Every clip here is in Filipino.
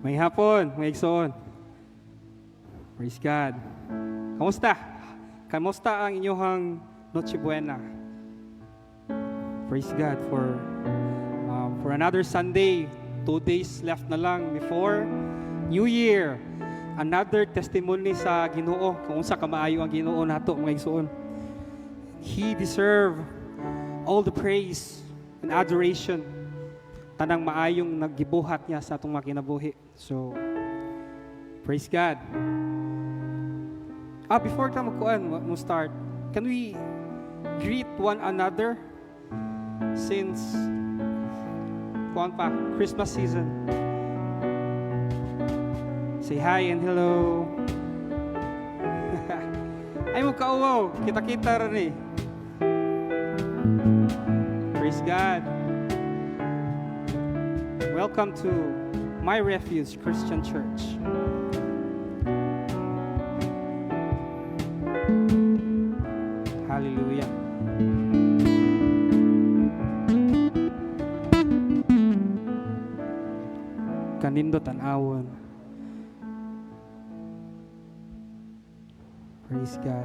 May hapon, may igsoon. Praise God. Kamusta? Kamusta ang inyong Noche Buena? Praise God for another Sunday. 2 days left na lang before New Year. Another testimony sa Ginoo kung unsa kamaayo ang Ginoo nato mga igsoon. He deserve all the praise and adoration. Tanang maayong naggibuhat niya sa atong mga kinabuhi. So, praise God. Before tayo mo start, can we greet one another since Christmas season? Say hi and hello. Ay mo kauwaw, kita-kita rin eh. Praise God. Welcome to My Refuge Christian Church. Hallelujah. Kanindo tan-awon. Praise God.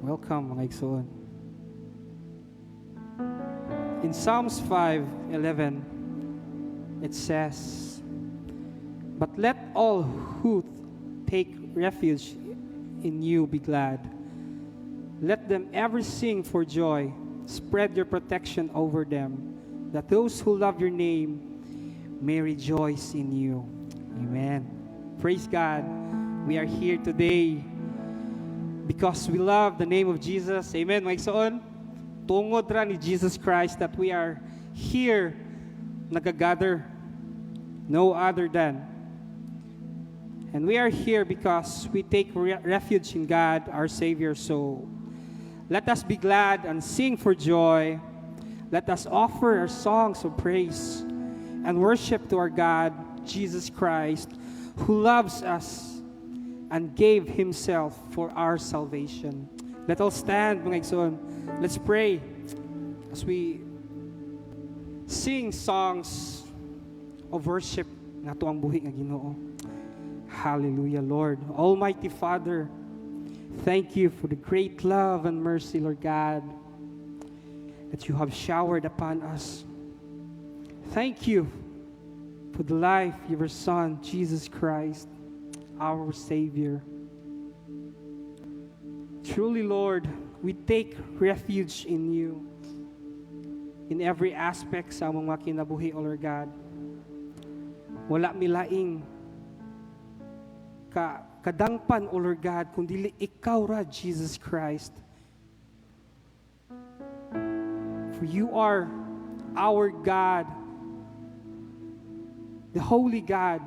Welcome mga igsoon. In Psalms 5:11, it says, "But let all who take refuge in you be glad. Let them ever sing for joy. Spread your protection over them, that those who love your name may rejoice in you." Amen. Praise God. We are here today because we love the name of Jesus. Amen, mga igsoon. Tungod ra ni Jesus Christ that we are here nagagather. No other than. And we are here because we take refuge in God, our Savior. So let us be glad and sing for joy. Let us offer our songs of praise and worship to our God, Jesus Christ, who loves us and gave Himself for our salvation. Let us stand, mga igsoon. Let's pray as we sing songs of worship nga tuang buhi nga Ginoo. Hallelujah, Lord. Almighty Father, thank you for the great love and mercy, Lord God, that you have showered upon us. Thank you for the life of your Son, Jesus Christ, our Savior. Truly, Lord, we take refuge in you in every aspect sa among mga kinabuhi, O Lord God. Wala milaing kadangpan, O Lord God, kundi ikaw ra, Jesus Christ. For you are our God, the Holy God.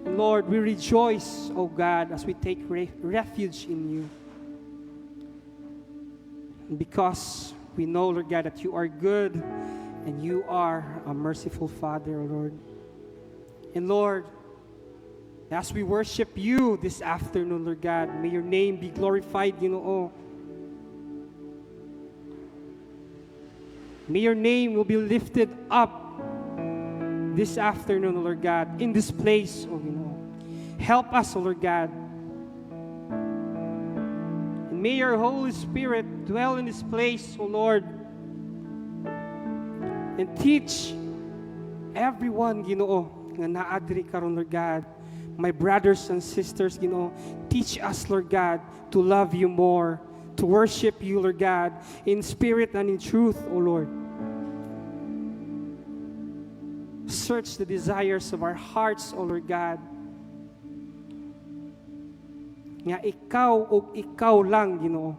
Lord, we rejoice, O God, as we take refuge in you. Because we know, Lord God, that you are good and you are a merciful Father, O Lord. And Lord, as we worship you this afternoon, Lord God, may your name be glorified, Ginoo. May your name will be lifted up this afternoon, Lord God, in this place, O Ginoo. Help us, O Lord God. And may your Holy Spirit dwell in this place, O Lord, and teach everyone, Ginoo, nga naadri karon, Lord God. My brothers and sisters, Ginoo, teach us, Lord God, to love you more, to worship you, Lord God, in spirit and in truth, O Lord. Search the desires of our hearts, O Lord God. Nga ikaw o ikaw lang, Ginoo.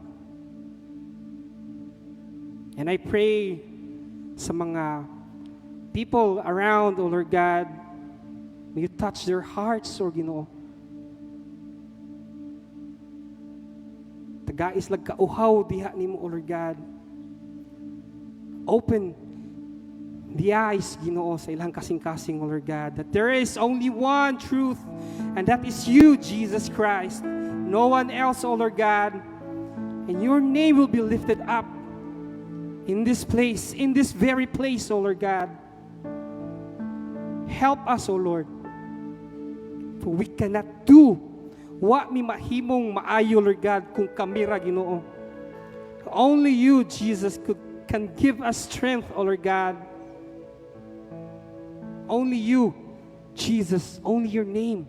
And I pray sa mga people around, O Lord God, may you touch their hearts, O Ginoo. Tagais lag kauhaw diha nimo, O Lord God. Open the eyes, Ginoo, sa ilang kasing-kasing, O Lord God, that there is only one truth, and that is you, Jesus Christ. No one else, O Lord God. And your name will be lifted up in this place, in this very place, O Lord God. Help us, O Lord. For we cannot do what mi mahimong maayo, Lord God, kung kami ra Ginoo. Only you, Jesus, can give us strength, O Lord God. Only you, Jesus, only your name.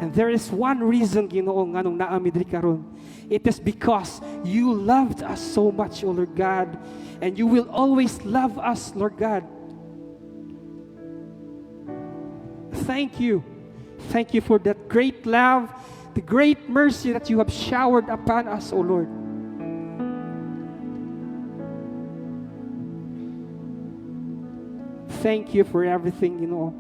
And there is one reason, Ginoo, nga nung naami diri karon. It is because you loved us so much, O Lord God, and you will always love us, Lord God. Thank you. Thank you for that great love, the great mercy that you have showered upon us, O Lord. Thank you for everything, Ginoo.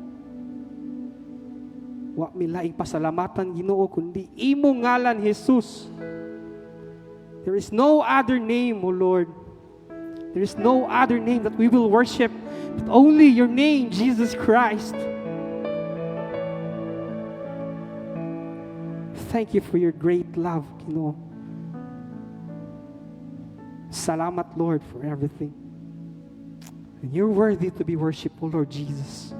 Wa mi laing pasalamatan, Ginoo, kundi imo ngalan, Jesus. There is no other name, O Lord. There is no other name that we will worship, but only your name, Jesus Christ. Thank you for your great love, Ginoo. Salamat, Lord, for everything. And you're worthy to be worshipped, O Lord Jesus.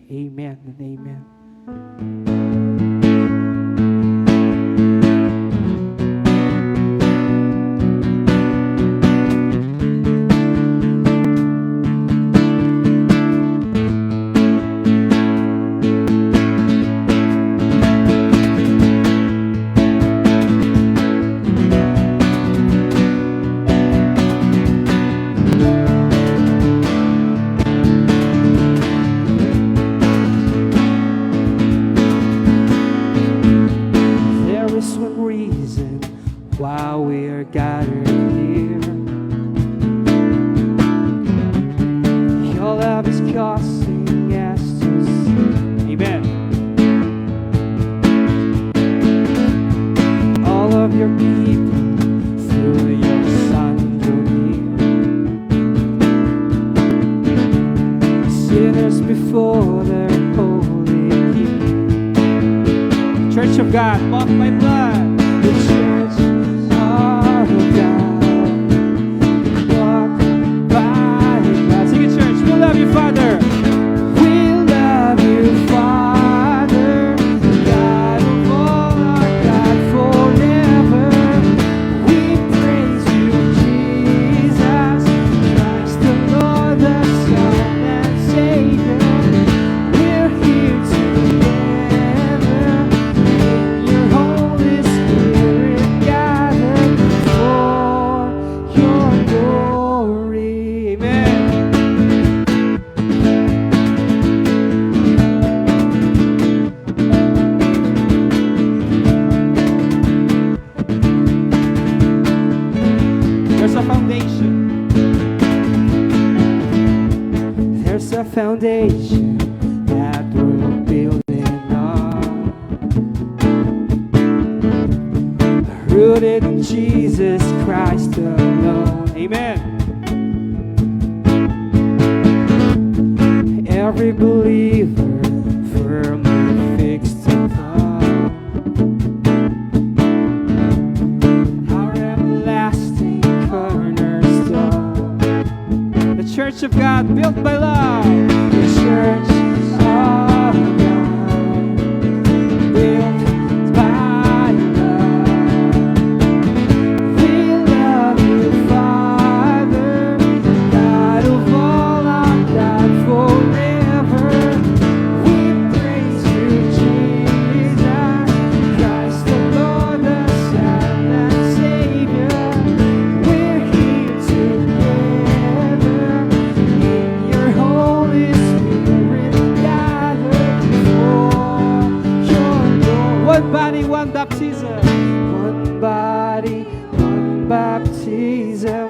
Amen and amen. Foundation that we're building on, rooted in Jesus Christ alone. Amen. Every believer firmly fixed upon our everlasting cornerstone, the Church of God built by love. Church of God, built by love. We love you, Father, God of all our God forever. We praise you, Jesus Christ, the Lord, the Son and Savior. We're here together in your Holy one body, one baptism. One body, one baptism.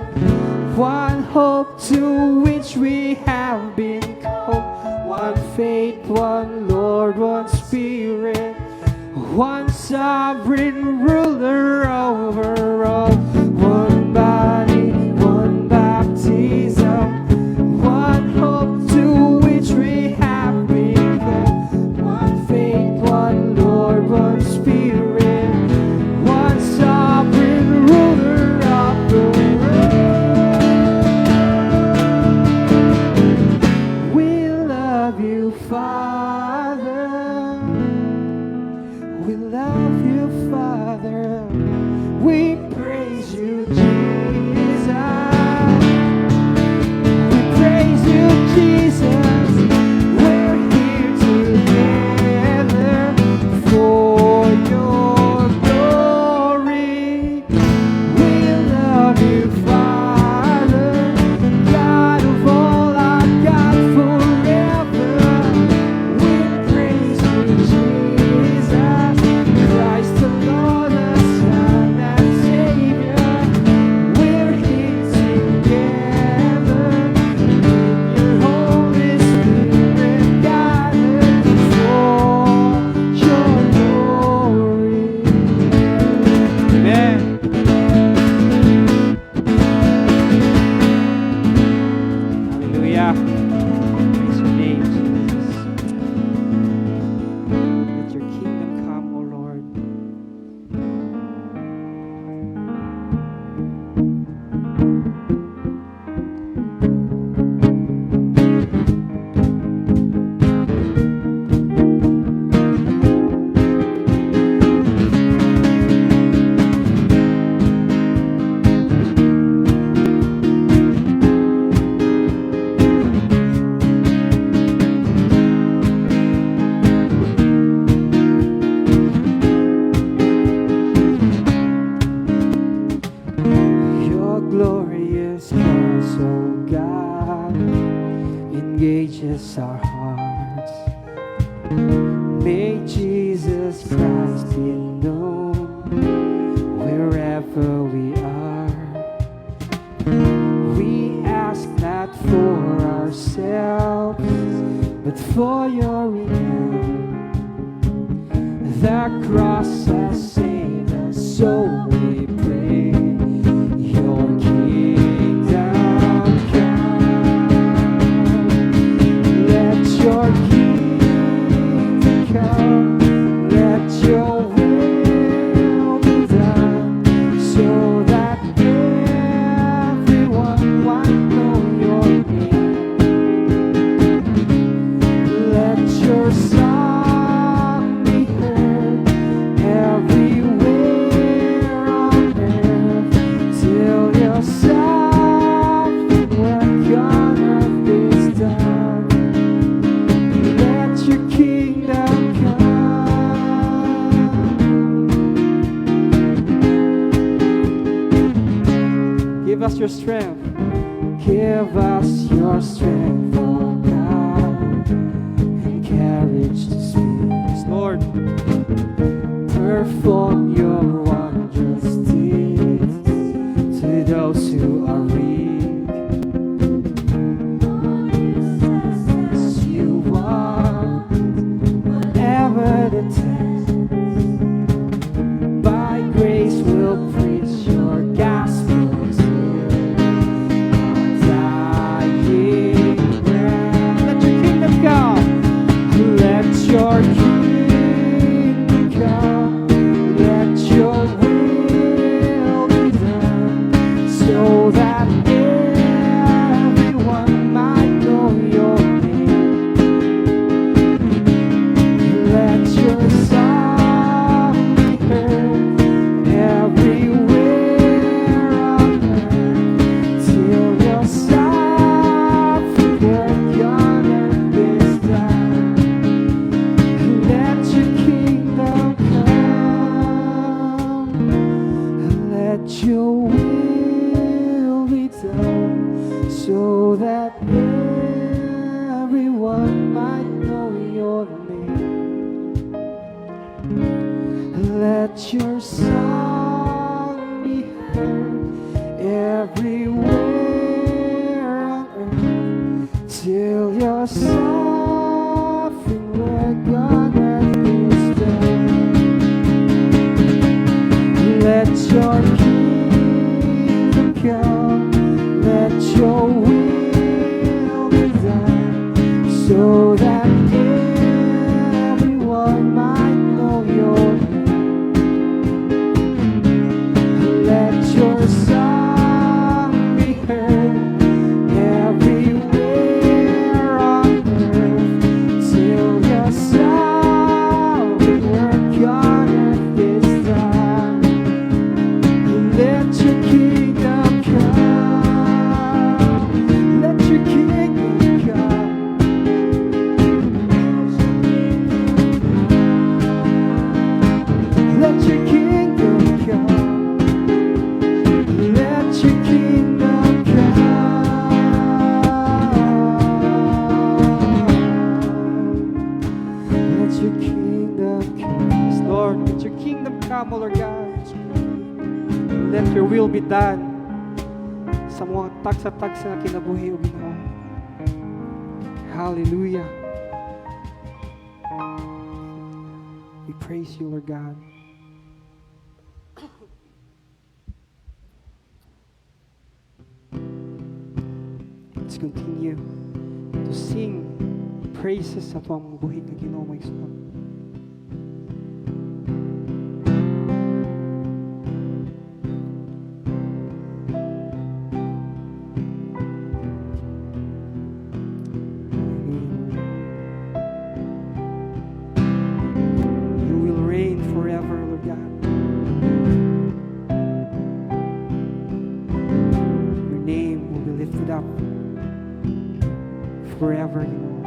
One hope to which we have been called. One faith, one Lord, one Spirit. One sovereign ruler over all. One body, one baptism. One hope to which we have been called. One faith. Father. We love you, Father. We praise you, Jesus. We praise you, Jesus. We're here together for your glory. We love you, Father, God of all our God forever. We praise you, Jesus, Christ the Lord, the Son and Savior. We're here together in your Holy Spirit, gathered for your glory. Amen. Hallelujah. Praise your name, Jesus. Let your kingdom come, O Lord. Your glorious cause, O God, engages our hearts. May Jesus Christ be known wherever we are. We ask not for ourselves, but for your renown. The cross has saved us, so we pray. Your kingdom come. Let your kingdom come. Let your will be done, so that everyone might know your name. Let your song be heard everywhere on earth, till your sovereign work on earth is done. Let your kingdom come. Give us your strength. Give us your strength, oh God, and courage to speak. Yes, Lord. Perform your wondrous deeds to those who are weak. As you want, whatever the test, by grace we'll preach your gospel till our dying breath. Let your kingdom come. Let your kingdom come. Let your will be done, so that everyone might know your name. Let your song be heard everywhere on earth, till your sovereign work on earth is done. Let your kingdom come. Let your will be done, so that everyone might know your name. Let your song be heard everywhere on earth, till your sovereign work on earth is done. Let your kingdom come. Let your will be done, so that everyone might know your name. Let your song be heard everywhere on earth, till O Lord God. Let your will be done sa mga tagsa-tagsa na kinabuhi o Ginoo. Hallelujah. We praise you, Lord God. Let's continue to sing praises sa tuwang buhi na Ginoo may Ginoo. You will reign forever, Lord God. Your name will be lifted up forever, you know.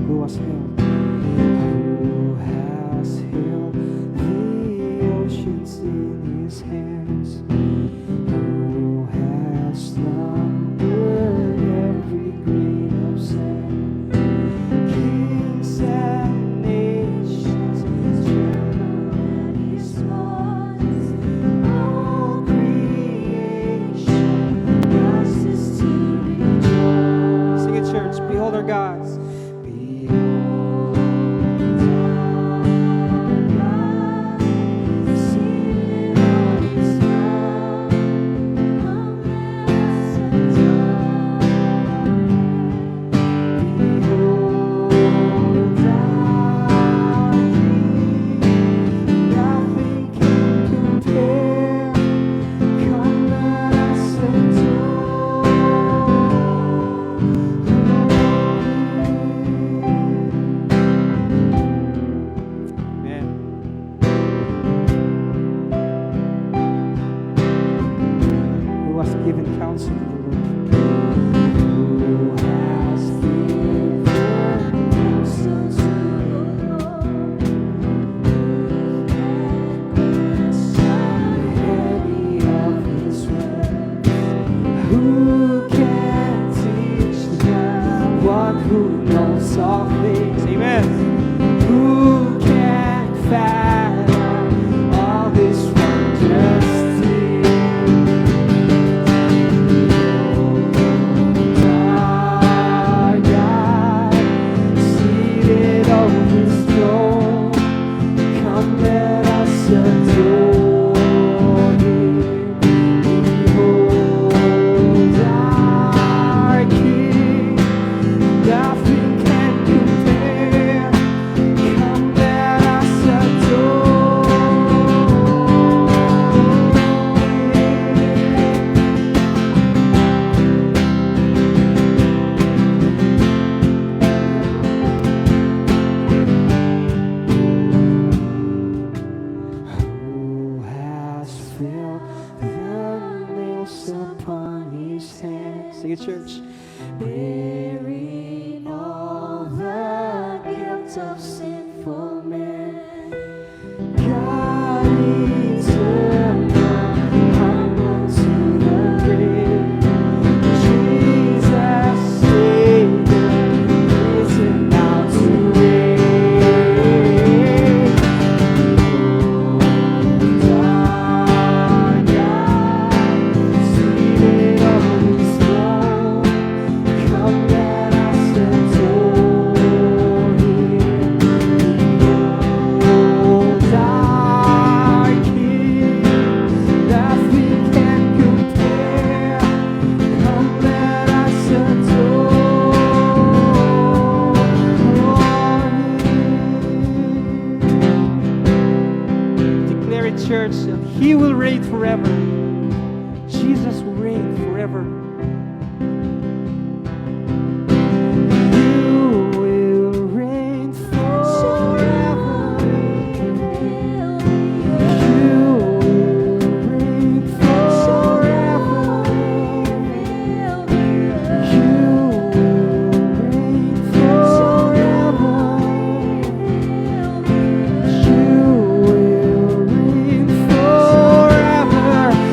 Who has held? Who has held the oceans in his hands? Who has numbered every grain of sand? Kings and nations, his tremble and his voice. All creation rises to rejoice. Sing it, church. Behold our God. Church, bearing all the guilt of sinful men, God eternal, humble to the grave, Jesus Savior, risen now to reign. Behold our God, seated on His throne. Come let us adore Him. Behold our King, nothing can compare. Come let us adore Him. Declare it, church, that He will reign forever. Jesus will reign forever. You will reign forever. You will reign forever. You will reign forever. You will reign forever.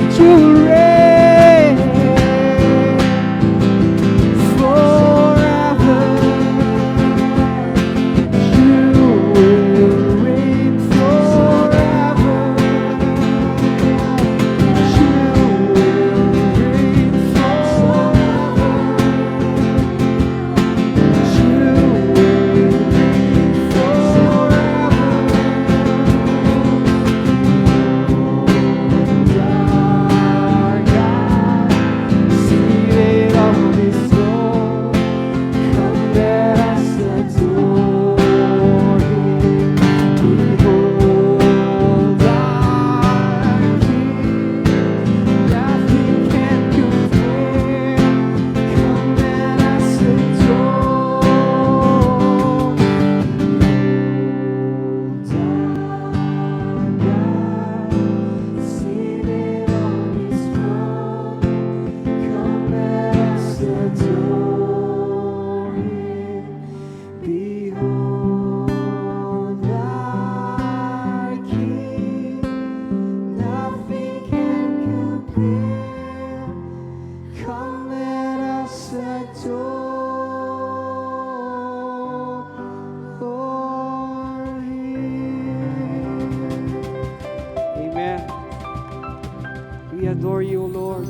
adore you, O Lord.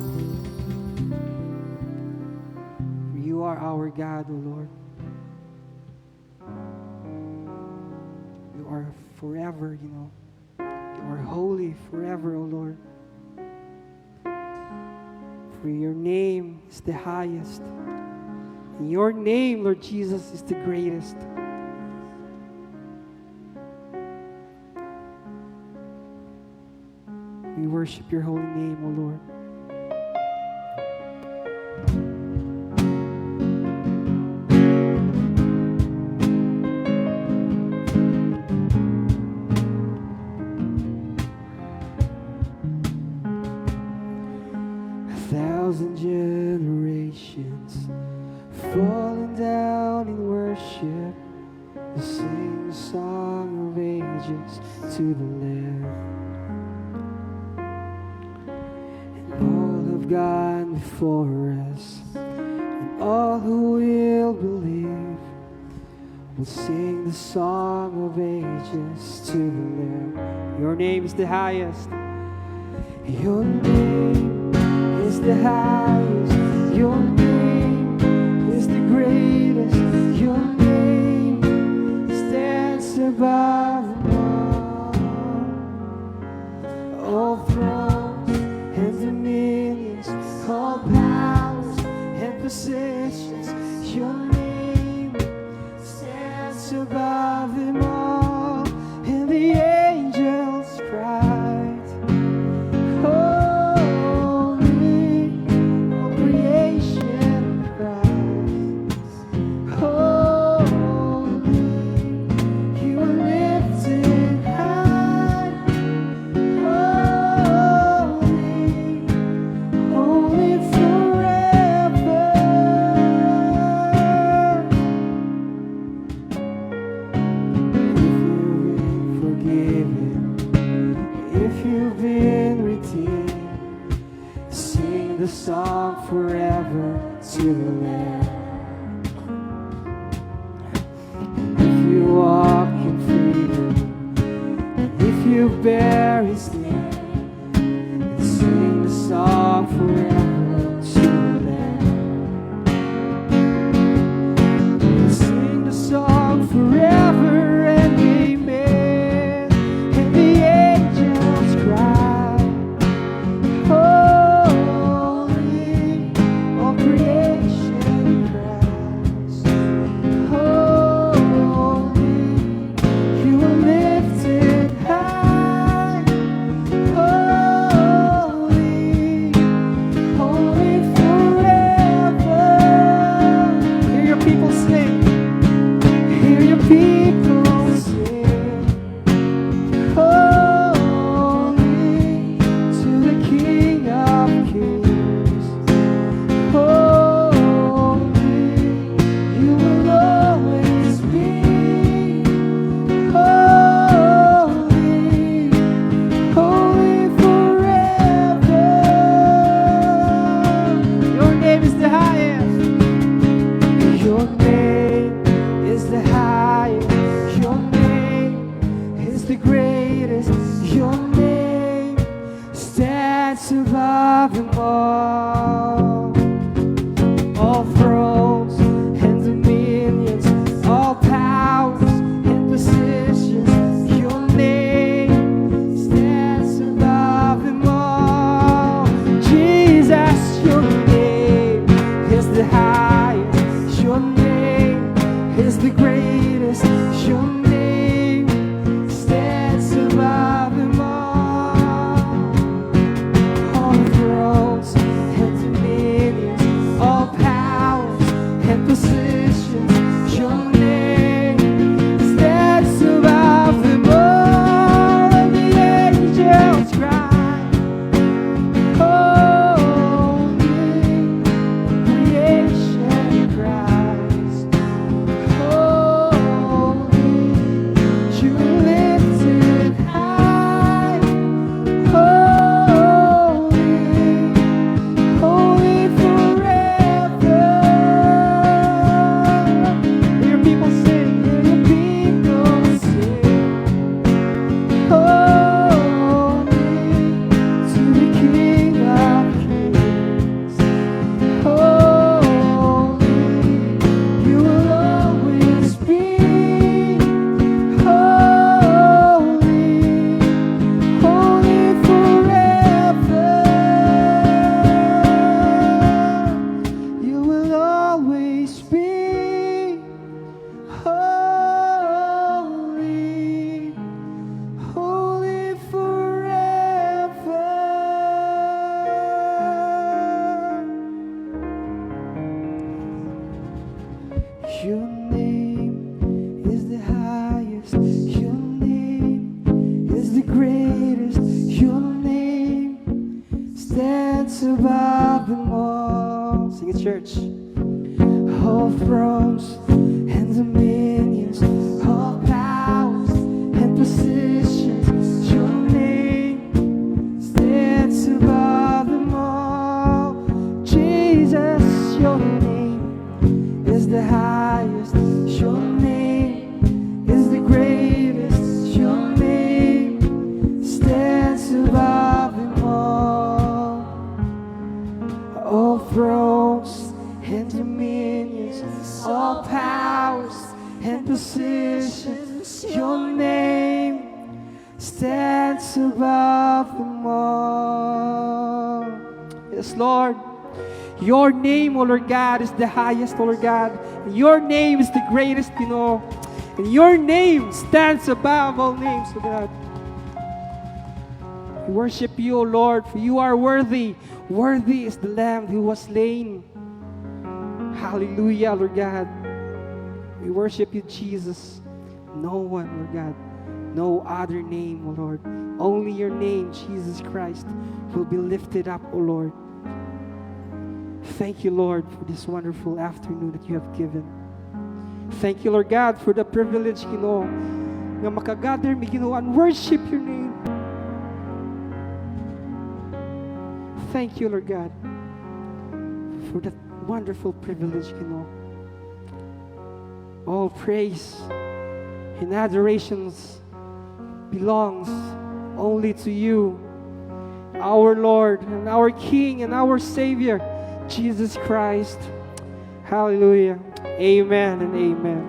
You are our God, O Lord. You are forever, you know. You are holy forever, O Lord. For your name is the highest. And your name, Lord Jesus, is the greatest. We worship your holy name, O Lord. 1,000 generations falling down in worship to sing the song of ages to the Lamb. And all have gone before us, and all who will believe will sing the song of ages to the Lamb. Your name is the highest. Your name is the highest. Your name is the greatest. Your name stands above all thrones and dominions, all powers and positions. Your name stands above them all, and the angels cry. The song forever to the Lamb. If you walk in freedom, and if you bear His name, and sing the song forever to the Lamb. And sing the song forever and amen, and the angels cry. Oh, holy, you are lifted high. Your name is the highest. Your name is the greatest. Your name stands above them all. Sing it, church. All thrones and dominions, all powers and positions. Your name stands above them all. Jesus, your name is the highest. Your name is the greatest. Your name stands above them all. All thrones and dominions, all powers and positions. Your name stands above them all. Yes, Lord. Your name, O Lord God, is the highest, O Lord God. And your name is the greatest, you know. And your name stands above all names, O God. We worship you, O Lord, for you are worthy. Worthy is the Lamb who was slain. Hallelujah, Lord God. We worship you, Jesus. No one, Lord God. No other name, O Lord. Only your name, Jesus Christ, will be lifted up, O Lord. Thank you, Lord, for this wonderful afternoon that you have given. Thank you, Lord God, for the privilege, Ginoo, na makagather mi, Ginoo, and worship your name. Thank you, Lord God, for that wonderful privilege, Ginoo. All praise and adorations belongs only to you, our Lord and our King and our Savior, Jesus Christ. Hallelujah. Amen and amen.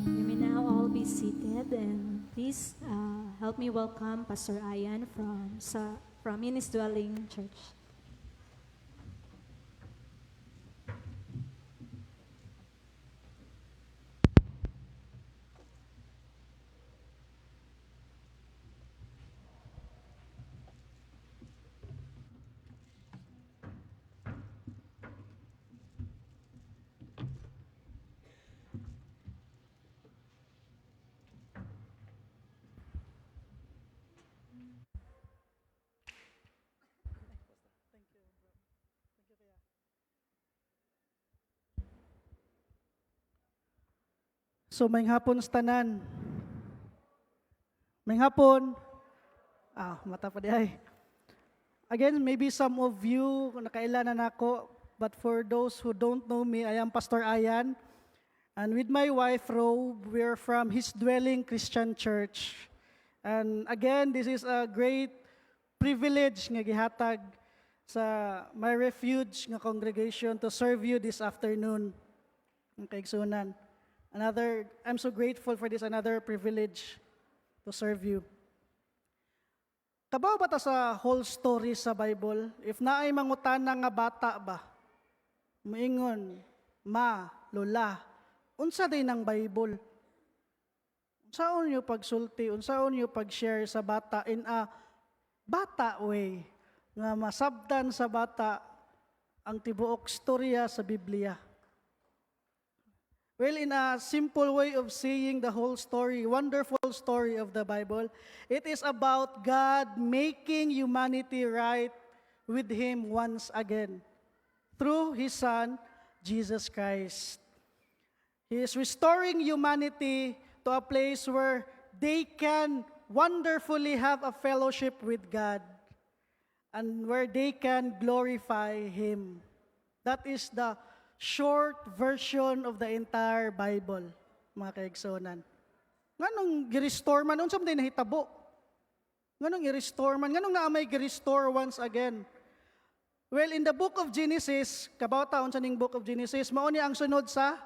You may now all be seated, and please help me welcome Pastor Ian from His Dwelling Church. So, may hapon sa tanan. May hapon. Mata pa di ay. Again, maybe some of you nakailanan ako, but for those who don't know me, I am Pastor Ian. And with my wife, Rob, we're from His Dwelling Christian Church. And again, this is a great privilege nga gihatag sa My Refuge nga congregation to serve you this afternoon. Ang kaigsunan. I'm so grateful for this, another privilege to serve you. Kabaw ba ta sa whole story sa Bible? If naay mangutana nga bata ba, moingon, ma, lola, unsa day ng Bible? Unsaon niyo pagsulti, unsaon niyo pag-share sa bata in a bata way, nga masabdan sa bata ang tibuok storya sa Biblia. Well, in a simple way of saying the whole story, wonderful story of the Bible, it is about God making humanity right with Him once again through His Son, Jesus Christ. He is restoring humanity to a place where they can wonderfully have a fellowship with God and where they can glorify Him. That is the short version of the entire Bible, mga kaigsonan. Nganong gi-restore man, unsam din nahitabo? Nganong i-restore man? Nganong naamay gi-restore once again? Well, in the book of Genesis, kabata unsa ning book of Genesis, mao ni ang sunod sa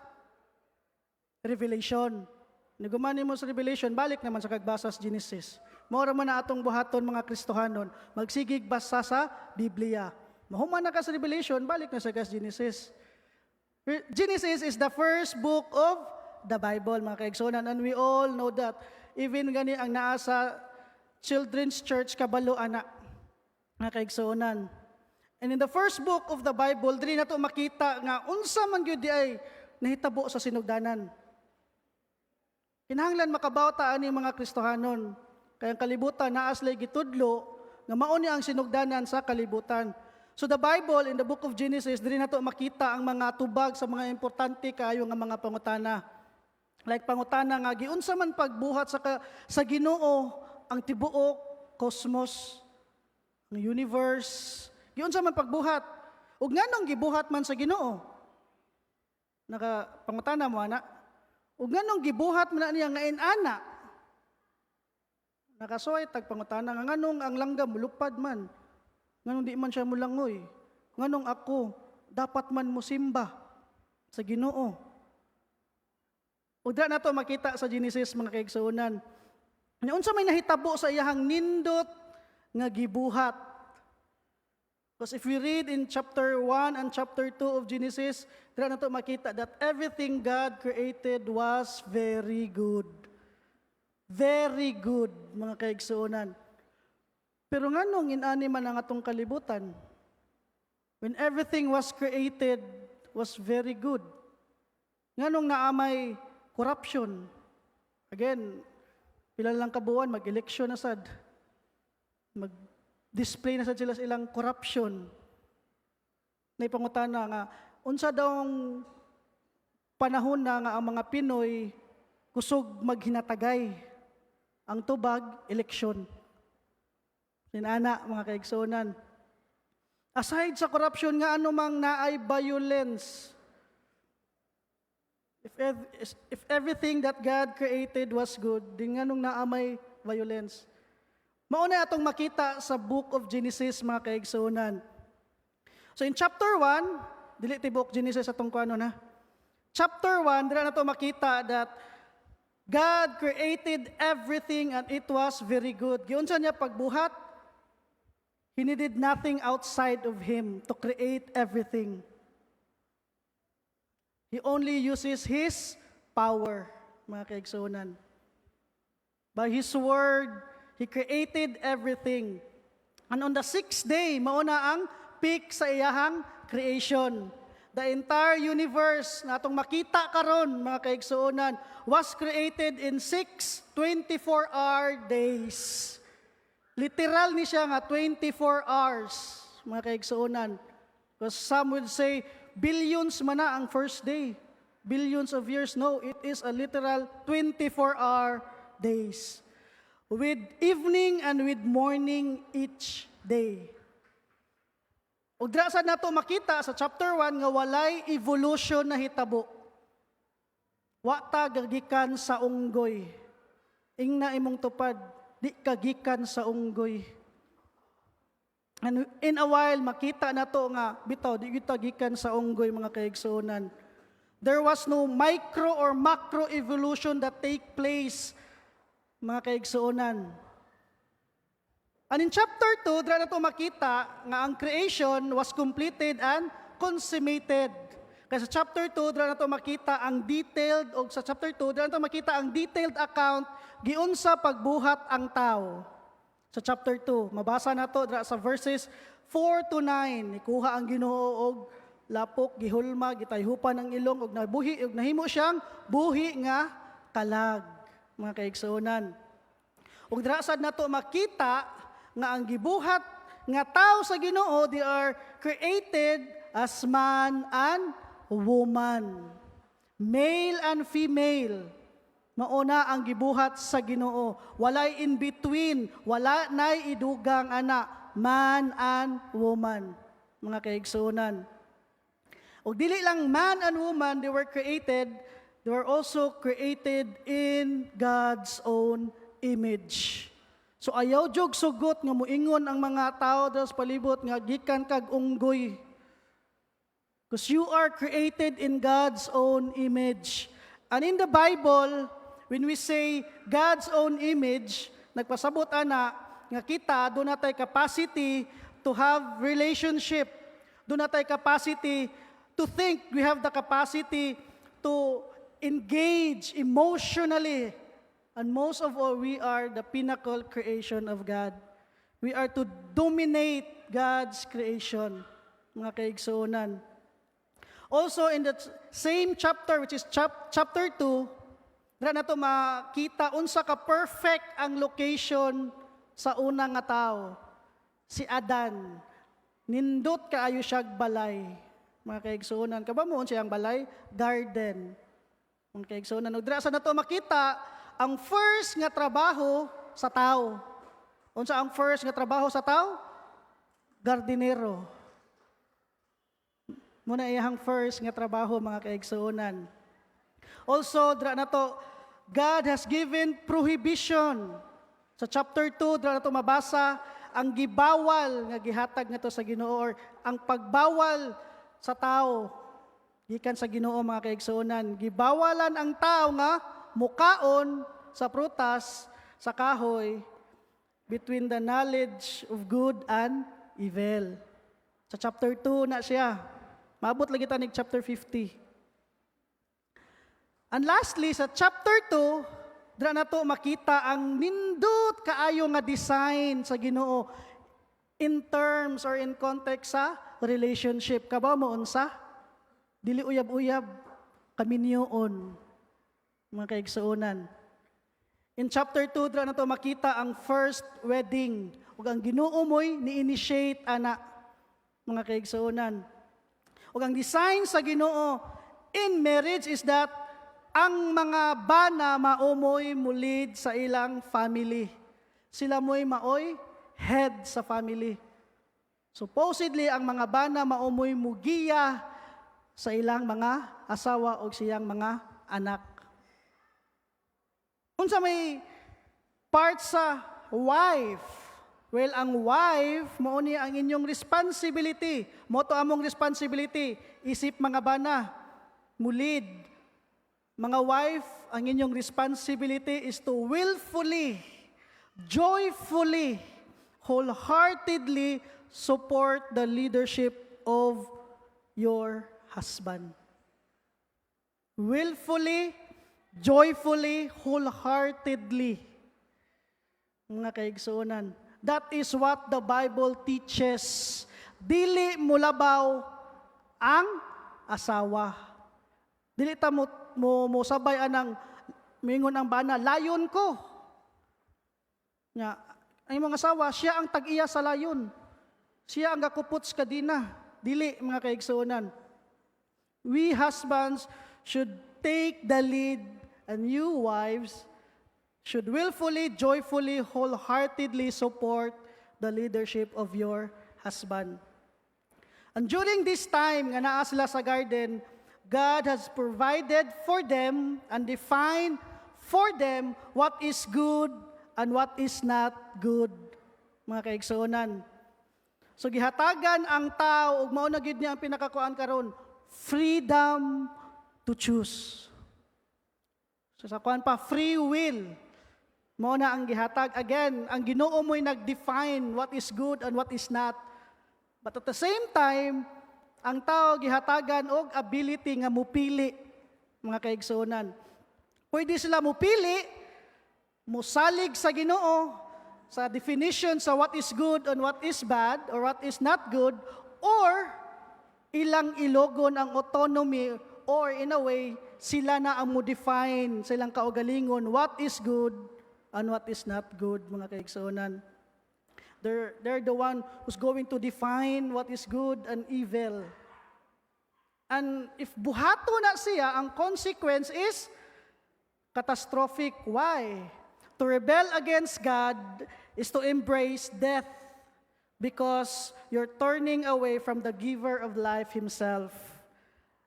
Revelation. Nagumani mo sa Revelation, balik naman sa kagbasa sa Genesis. Mao ra man na atong buhaton mga Kristohanon, magsigig basa sa Biblia. Mahuman na ka sa Revelation, balik na sa Genesis. Genesis is the first book of the Bible, mga kaigsonan, and we all know that. Even gani ang naa sa Children's Church, kabalo anak, mga kaigsonan. And in the first book of the Bible, diri nato makita nga unsa man gyud di ay nahitabo sa sinugdanan. Kinahanglan makabawta ani mga Kristohanon. Kaya ang kalibutan naas lay gitudlo nga mao ni ang sinugdanan sa kalibutan. So the Bible in the book of Genesis, diri nato makita ang mga tubag sa mga importante kaayo nga mga pangutana. Like pangutana nga giunsa man pagbuhat sa Ginoo ang tibuok cosmos, ang universe, giunsa man pagbuhat. Ug nganong gibuhat man sa Ginoo? Pangutana mo ana. Ug nganong gibuhat man niya nga inana? Nakasuway tag pangutana nga nganong ang langgam mulupad man? Nganong di man siya mulangoy? Nganong ako dapat man musimba sa Ginoo? Udra na to makita sa Genesis mga kaigsuonan. Unsa may nahitabo sa iyahang nindot nga gibuhat. Because if we read in chapter 1 and chapter 2 of Genesis, dira na to makita that everything God created was very good. Very good, mga kaigsuonan. Pero nganong inani man ang atong kalibutan? When everything was created, was very good. Nganong naamay corruption? Again, pila lang kabuan, mag-election na sad. Mag-display na sad sila sa ilang corruption. Naipangutana nga, unsa daw panahon na nga ang mga Pinoy kusog maghinatagay. Ang tubag, eleksyon. Sinana, mga kaigsuonan. Aside sa corruption nga anumang naay violence, if everything that God created was good, di nga nung naamay violence. Mauna atong makita sa book of Genesis, mga kaigsuonan. So in chapter 1, dili ti book Genesis atong kuano na. Chapter 1, dira nato makita that God created everything and it was very good. Giunsa niya pagbuhat? He needed nothing outside of Him to create everything. He only uses His power, mga kaigsuonan. By His word, He created everything. And on the sixth day, mauna ang peak sa iyahang creation. The entire universe na atong makita karon, mga kaigsuonan, was created in 6 24-hour days. Literal ni siya nga 24 hours, mga kaigsuonan. Because some would say, billions man na ang first day. Billions of years. No, it is a literal 24-hour days. With evening and with morning each day. Ug dira sad nato makita sa chapter 1 nga walay evolution na hitabo. Wa ta gagikan sa unggoy. Ingna imong tupad, di kagikan sa unggoy. And in a while makita nato nga bitaw di kita gikan sa unggoy, mga kaigsuonan. There was no micro or macro evolution that take place, mga kaigsuonan. And in chapter 2, dira nato makita nga ang creation was completed and consummated. Kasi sa chapter 2, dira nato makita ang detailed, o sa chapter 2, dira nato makita ang detailed account giunsa pagbuhat ang tao. Sa chapter 2, mabasa nato dira sa verses 4 to 9, ikuha ang Ginoo og lapok, gihulma, gitayhupan ang ilong og nabuhi og nahimo siyang buhi nga kalag, mga kaigsuonan. Ug dira sad nato makita nga ang gibuhat nga tao sa Ginoo, they are created as man and woman. Male and female. Mauna ang gibuhat sa Ginoo. Walay in between, wala nay idugang ana, man and woman. Mga kaigsuonan. O dili lang man and woman, they were also created in God's own image. So ayaw jog sugot nga muingon ang mga tao sa palibot nga gikan kag unggoy. Because you are created in God's own image. And in the Bible, when we say God's own image, nagpasabot ana nga kita doon natay capacity to have relationship. Doon natay capacity to think. We have the capacity to engage emotionally. And most of all, we are the pinnacle creation of God. We are to dominate God's creation. mga kaigsuonan. Also in the same chapter, which is chapter 2, dira na to makita unsa ka perfect ang location sa unang nga tao, si Adan. Nindot kaayo siya balay, mga kaigsuonan. Kaba mo siya ang balay? Garden. Mga kaigsuonan. Dira sa na to makita ang first nga trabaho sa tao. Unsa ang first nga trabaho sa tao? Gardinero. Muna iyang first nga trabaho, mga kaigsuonan. Also, dra na to, God has given prohibition. Sa chapter 2, dra na to mabasa, ang gibawal nga gihatag nga to sa Ginoo, or ang pagbawal sa tao, gikan sa Ginoo, mga kaigsuonan. Gibawalan ang tao nga mukaon sa prutas, sa kahoy, between the knowledge of good and evil. Sa chapter 2 na siya. Maabot lagi tanig chapter 50. And lastly, sa chapter 2, dra na to makita ang nindot kaayo nga design sa Ginoo in terms or in context sa relationship. Kabaw mo unsa? Dili uyab-uyab, kaminyoon, mga kaigsuonan. In chapter 2, dra na to makita ang first wedding. Ug ang Ginoo mo'y ni-initiate ana, mga kaigsuonan. Ug ang design sa Ginoo in marriage is that ang mga bana maumoy mulid sa ilang family. Sila mo'y maoy head sa family. Supposedly, ang mga bana maumoy mugiya sa ilang mga asawa o siyang mga anak. Unsa may part sa wife? Well, ang wife, mao ni ang inyong responsibility. Moto among responsibility, isip mga bana, mulid. Mga wife, ang inyong responsibility is to willfully, joyfully, wholeheartedly support the leadership of your husband. Willfully, joyfully, wholeheartedly. Mga kaigsuonan. That is what the Bible teaches. Dili mulabaw ang asawa. Dili ta mo sabay anang mingon ang bana, layon ko. Nya, ang mga asawa, siya ang tag-iya sa layon. Siya ang gakupots kadina. Dili, mga kaigsuonan. We husbands should take the lead, and you wives should willfully, joyfully, wholeheartedly support the leadership of your husband. And during this time nga naa sila sa garden, God has provided for them and defined for them what is good and what is not good, mga kaigsuonan. So gihatagan ang tao ug mao na gyud niya ang pinakakuan karon, freedom to choose. So sa kuan pa, free will. Mao na ang gihatag. Again, ang Ginoo mo'y nag-define what is good and what is not. But at the same time, ang tao gihatagan og ability nga mupili, mga kaigsuonan. Pwede sila mupili, musalig sa Ginoo, sa definition sa what is good and what is bad, or what is not good, or ilang ilogon ang autonomy, or in a way, sila na ang mo-define sa ilang kaugalingon what is good and what is not good, mga kaigsuonan. They're the one who's going to define what is good and evil. And if buhato na siya, ang consequence is catastrophic. Why? To rebel against God is to embrace death because you're turning away from the giver of life himself.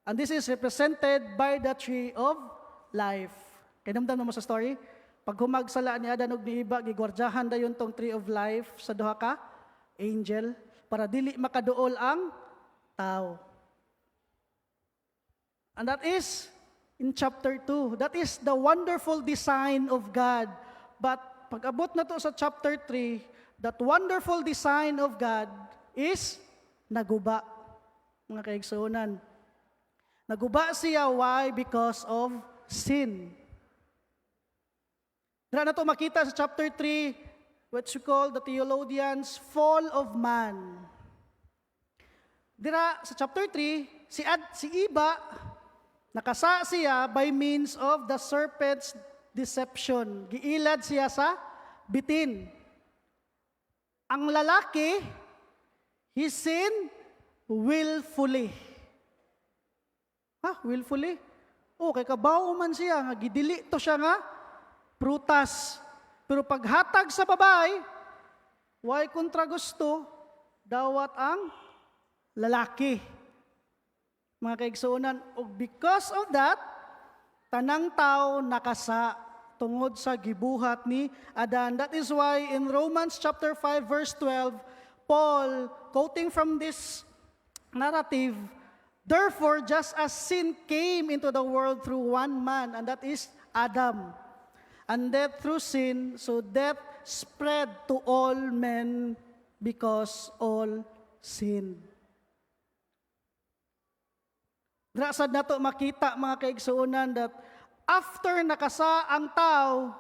And this is represented by the tree of life. Kinamdam mo sa story? Pag humagsala ni Adan ug ni Eva, gigwardyahan dayon tong tree of life sa duha ka angel para dili makaduol ang tao. And that is in chapter 2. That is the wonderful design of God. But pag abot na to sa chapter 3, that wonderful design of God is naguba, mga kaigsuonan. Naguba siya, why? Because of sin. Dira na to makita sa chapter 3, what you call the theologians, fall of man. Dira sa chapter 3, si Iba, nakasa siya by means of the serpent's deception. Giilad siya sa bitin. Ang lalaki, he sinned willfully. Willfully? Kay kabaw man siya, nga gidili to siya nga, prutas. Pero paghatag sa babae, why kontra gusto, dawat ang lalaki. Mga kaigsuunan, because of that, tanang tao nakasa tungod sa gibuhat ni Adan. That is why in Romans chapter 5 verse 12, Paul, quoting from this narrative, therefore, just as sin came into the world through one man, and that is Adam, and death through sin, so death spread to all men because all sinned. Drasad na to makita mga kaigsuunan that after nakasa ang tao,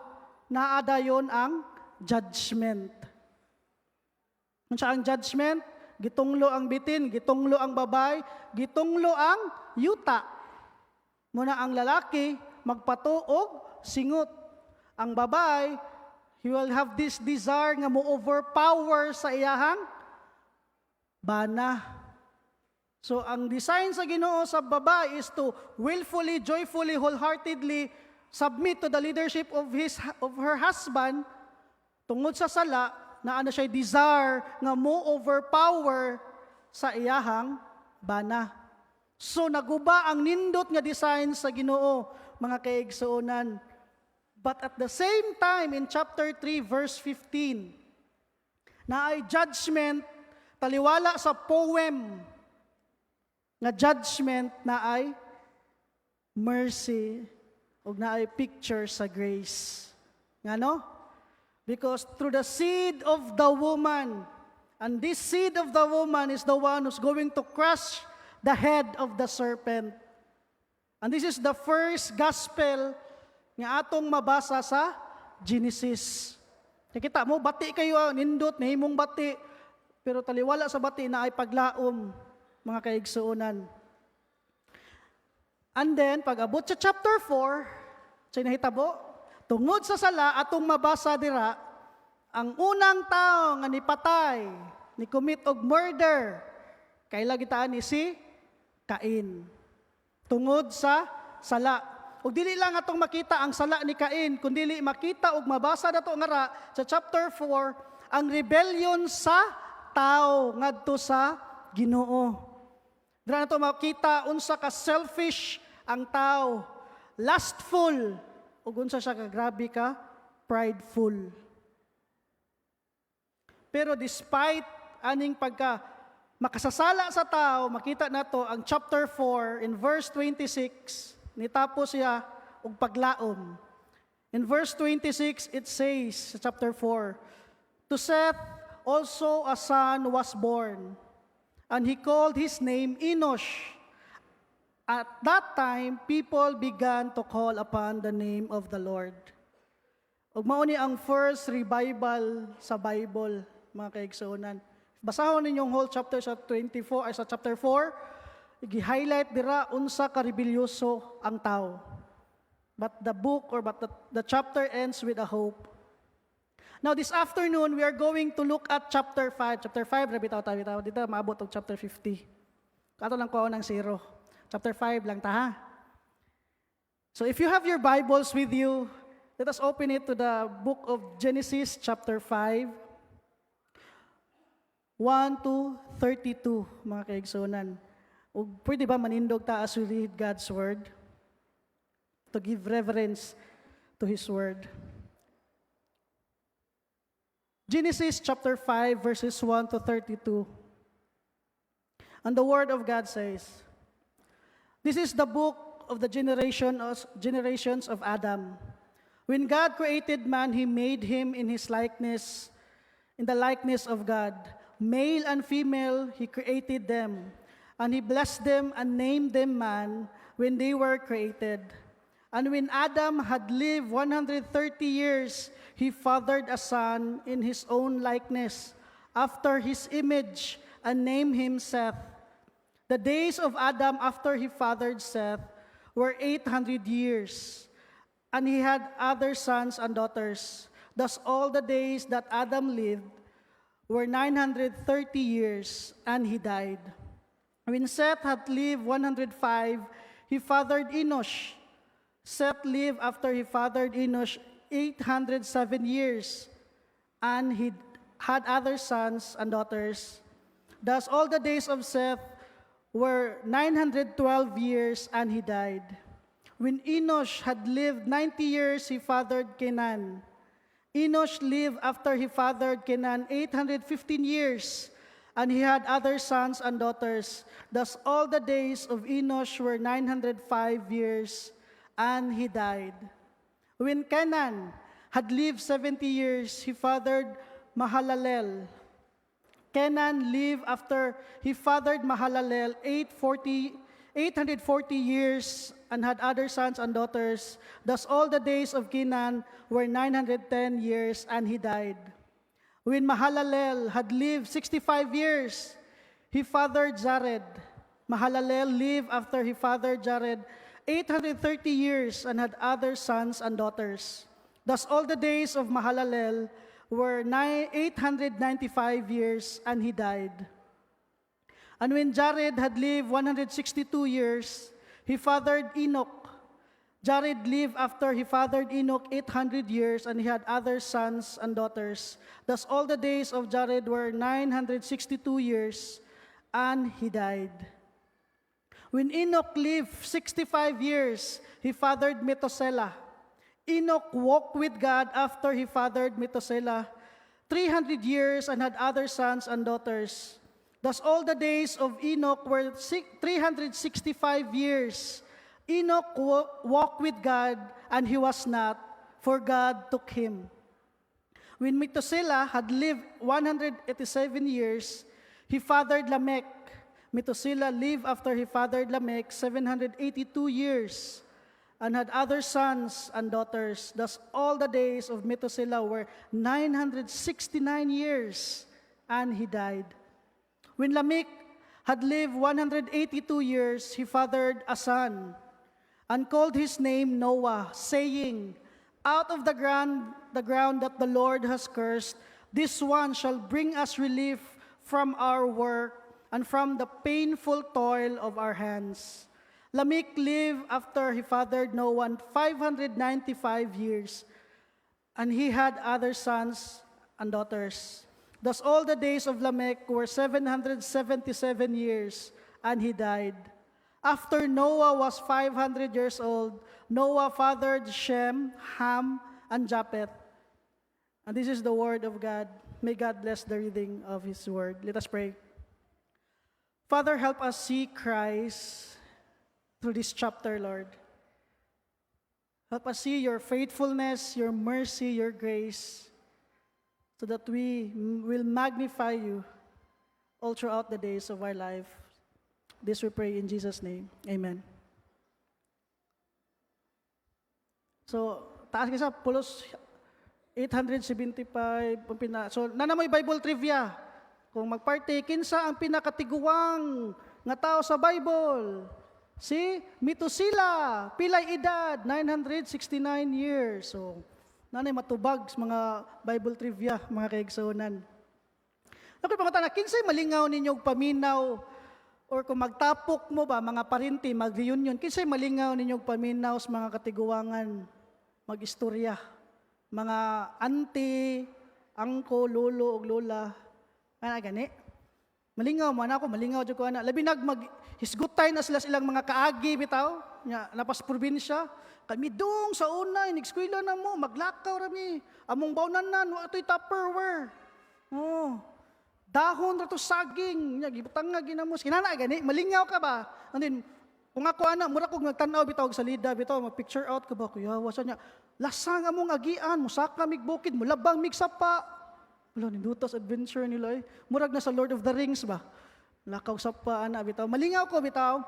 naadayon ang judgment. Ano siya ang judgment? Gitunglo ang bitin, gitunglo ang babay, gitunglo ang yuta. Muna ang lalaki, magpatuog, singot. Ang babay, he will have this desire nga mo-overpower sa iyahang bana. So ang design sa Ginoo sa babay is to willfully, joyfully, wholeheartedly submit to the leadership of her husband tungod sa sala na ano siya desire nga mo overpower sa iyahang bana. So naguba ang nindot nga design sa Ginoo, mga kaigsuonan. But at the same time in chapter 3 verse 15, na ay judgment taliwala sa poem nga judgment na ay mercy o na ay picture sa grace. Ngano? Because through the seed of the woman, and this seed of the woman is the one who's going to crush the head of the serpent. And this is the first gospel nga atong mabasa sa Genesis. Nakita mo, bati kayo, nindot, nahimong bati, pero taliwala sa bati na ay paglaom, mga kaigsuunan. And then, pag abot sa chapter 4, sa nahitabo, tungod sa sala atong mabasa dira, ang unang tao nga nipatay, ni commit og murder, kaila gitaan ni si Cain. Tungod sa sala. Ug dili lang atong makita ang sala ni Cain, kundi makita og mabasa nato nga sa chapter 4 ang rebellion sa tao ngadto sa Ginoo. Dira nato makita unsa ka selfish ang tao, lustful, ug unsa siya ka grabe ka prideful. Pero despite aning pagka makasasala sa tao, makita nato ang chapter 4 in verse 26, nitapos siya og paglaom. In verse 26 it says sa chapter 4, to Seth also a son was born, and he called his name Enosh. At that time, people began to call upon the name of the Lord. Ug mao ni ang first revival sa Bible, mga kaigsuonan. Basahon ninyong whole chapter sa 24 ay sa chapter 4, i-highlight dira unsa ka rebelyoso ang tao. But the chapter ends with a hope. Now this afternoon, we are going to look at chapter 5. Chapter 5, bitaw dito maabot og chapter 50. Kato lang ko ng 0. Chapter 5 lang ta ha. So if you have your Bibles with you, let us open it to the book of Genesis chapter 5, 1 to 32, mga kaigsunan. O pwede ba manindog ta as we read God's Word? To give reverence to His Word. Genesis chapter 5 verses 1 to 32. And the Word of God says, this is the book of the generations of Adam. When God created man, He made him in His likeness, in the likeness of God. Male and female, He created them. And He blessed them and named them man when they were created. And when Adam had lived 130 years, he fathered a son in his own likeness, after his image, and named him Seth. The days of Adam after he fathered Seth were 800 years, and he had other sons and daughters. Thus all the days that Adam lived were 930 years, and he died. When Seth had lived 105, he fathered Enosh. Seth lived after he fathered Enosh 807 years, and he had other sons and daughters. Thus all the days of Seth were 912 years, and he died. When Enosh had lived 90 years, he fathered Kenan. Enosh lived after he fathered Kenan 815 years, and he had other sons and daughters. Thus all the days of Enosh were 905 years, and he died. When Kenan had lived 70 years, he fathered Mahalalel. Kenan lived after he fathered Mahalalel 840 years, and had other sons and daughters. Thus all the days of Kenan were 910 years, and he died. When Mahalalel had lived 65 years, he fathered Jared. Mahalalel lived after he fathered Jared 830 years, and had other sons and daughters. Thus all the days of Mahalalel were 895 years, and he died. And when Jared had lived 162 years, he fathered Enoch. Jared lived after he fathered Enoch 800 years, and he had other sons and daughters. Thus all the days of Jared were 962 years, and he died. When Enoch lived 65 years, he fathered Methuselah. Enoch walked with God after he fathered Methuselah 300 years, and had other sons and daughters. Thus all the days of Enoch were 365 years. Enoch walked with God, and he was not, for God took him. When Methuselah had lived 187 years, he fathered Lamech. Methuselah lived after he fathered Lamech 782 years, and had other sons and daughters. Thus all the days of Methuselah were 969 years, and he died. When Lamech had lived 182 years, he fathered a son, and called his name Noah, saying, Out of the ground that the Lord has cursed, this one shall bring us relief from our work, and from the painful toil of our hands. Lamech lived after he fathered Noah 595 years, and he had other sons and daughters. Thus all the days of Lamech were 777 years, and he died. After Noah was 500 years old, Noah fathered Shem, Ham, and Japheth. And this is the word of God. May God bless the reading of His word. Let us pray. Father, help us see Christ through this chapter, Lord. Help us see your faithfulness, your mercy, your grace, so that we will magnify you all throughout the days of our life. This we pray in Jesus' name. Amen. So, taas kasi pulos 875. So, nanamoy Bible trivia. Kung magparty, kinsa ang pinakatiguang nga tao sa Bible? Si Methuselah, pilay edad, 969 years. So, nanay matubag sa mga Bible trivia, mga kaigsunan. Okay, pangutana, kinsay malingaw ninyong paminaw, or kung magtapok mo ba, mga parinti, mag-reunion, kinsay malingaw ninyong paminaw sa mga katiguangan, mag-istorya, mga auntie, angko, lolo, o lola, ana gani. Malingaw man ako, malingaw jud ko ana. Labi hisgutay na sila silang mga kaagi bitaw, nya napas probinsya. Kami dong sa una, inig-eskwela na mo, maglakaw rami. Among bawnanan, wa ito'y Tupperware. Oh, dahon ra to saging, nya gibutang nga ginamos. Kinana gani, malingaw ka ba? And then, kung ako ana, mura kog nagtanaw bitaw og salida bitaw, mag-picture out ka ba kuya? Wasa nya, lasang among agian, musaka mig bukid, mulabang mig sapa. Wala, nindutas adventure nila eh. Murag na sa Lord of the Rings ba? Lakaw sa ana bitaw. Malingaw ko bitaw.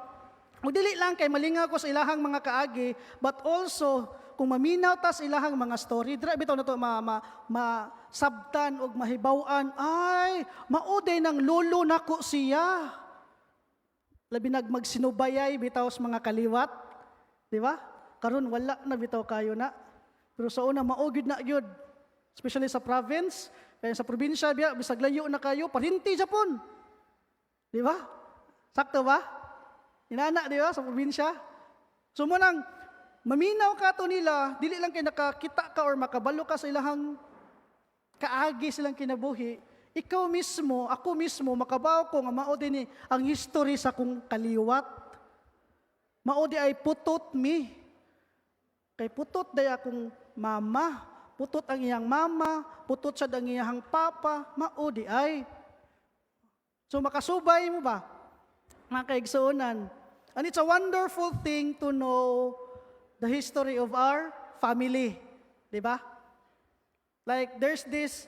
O dili lang kay malingaw ko sa ilahang mga kaagi, but also kung maminaw ta sa ilahang mga story, dira bitaw na to masabtan og mahibaw-an, ay, mauday ng lolo nako siya. labi magsinubayay bitaw sa mga kaliwat, di ba? Karon wala na bitaw kayo na. Pero sa una maugid na gyud. Especially sa province, kaya sa probinsya biya bisag layo na kayo, parinti Japon. Di ba? Sakto ba? Inana, di ba, sa probinsya? So munang maminaw ka to nila, dili lang kay nakakita ka or makabalo ka sa ilahang kaagi silang kinabuhi, ikaw mismo, ako mismo, makabaw ko nga mao din ang history sa kong kaliwat. Mao di ay putot mi. Kay putot day akong mama, putot ang iyang mama, putot sa ang iyang papa, mao di ay. So makasubay mo ba, mga kaigsuonan? And it's a wonderful thing to know the history of our family. Di ba? Like there's this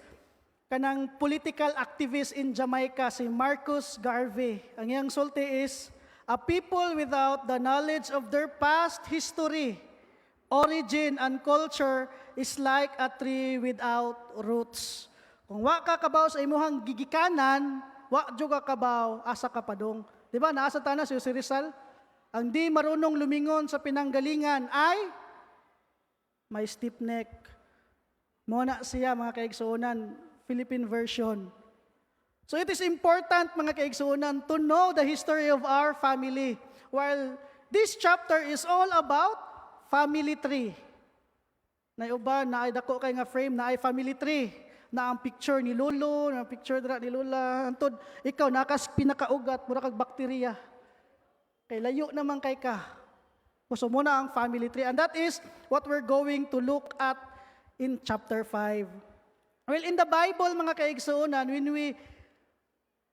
kanang political activist in Jamaica, si Marcus Garvey. Ang iyang sulti is, a people without the knowledge of their past history, origin, and culture is like a tree without roots. Kung wa ka kabaw sa imuhang gigikanan, wa juga kabaw asa kapadong. Di ba? Naasa tanas si Rizal? Ang di marunong lumingon sa pinanggalingan ay may stiff neck. Muna siya, mga kaigsuunan, Philippine version. So it is important, mga kaigsuunan, to know the history of our family. While this chapter is all about family tree. Na uban, na ay dako kay nga frame, na ay family tree. Na ang picture ni Lolo, na ang picture dra ni Lola. Antod, ikaw, nakas pinakaugat, mura kag bakterya. Kay layo naman kay ka. So muna ang family tree. And that is what we're going to look at in chapter 5. Well, in the Bible, mga kaigsuunan, when we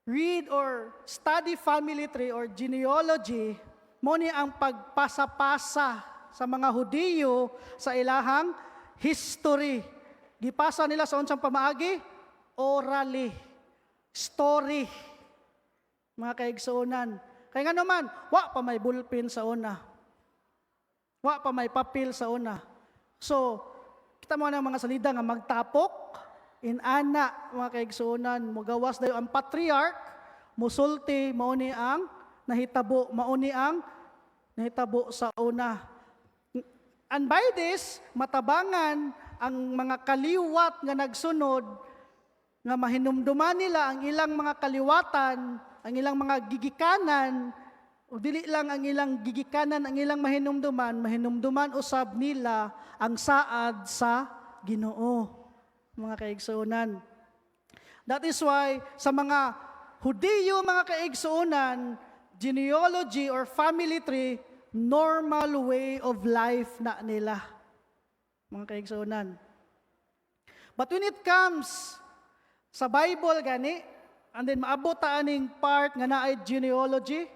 read or study family tree or genealogy, mo ni ang pagpasa-pasa sa mga Hudiyo sa ilahang history. Gipasa nila sa unsang pamaagi? Orally. Story. Mga kaigsuunan. Kaya nga naman, wa pa may bullpen sa una. Wa pa may papel sa una. So, kita mo ng mga salida nga magtapok, inana, mga kaigsuunan, mugawas dayo ang patriarch, musulti, mauni ang nahitabo, mauni ang nahitabo sa una. And by this, matabangan ang mga kaliwat nga nagsunod, nga mahinumduman nila ang ilang mga kaliwatan, ang ilang mga gigikanan, o dili lang ang ilang gigikanan, ang ilang mahinumduman usab nila ang saad sa Ginoo, mga kaigsuunan. That is why sa mga Hudiyo, mga kaigsuunan, genealogy or family tree, normal way of life na nila, mga kaigsuunan. But when it comes sa Bible gani, and then maabot ta aning part nga naay genealogy,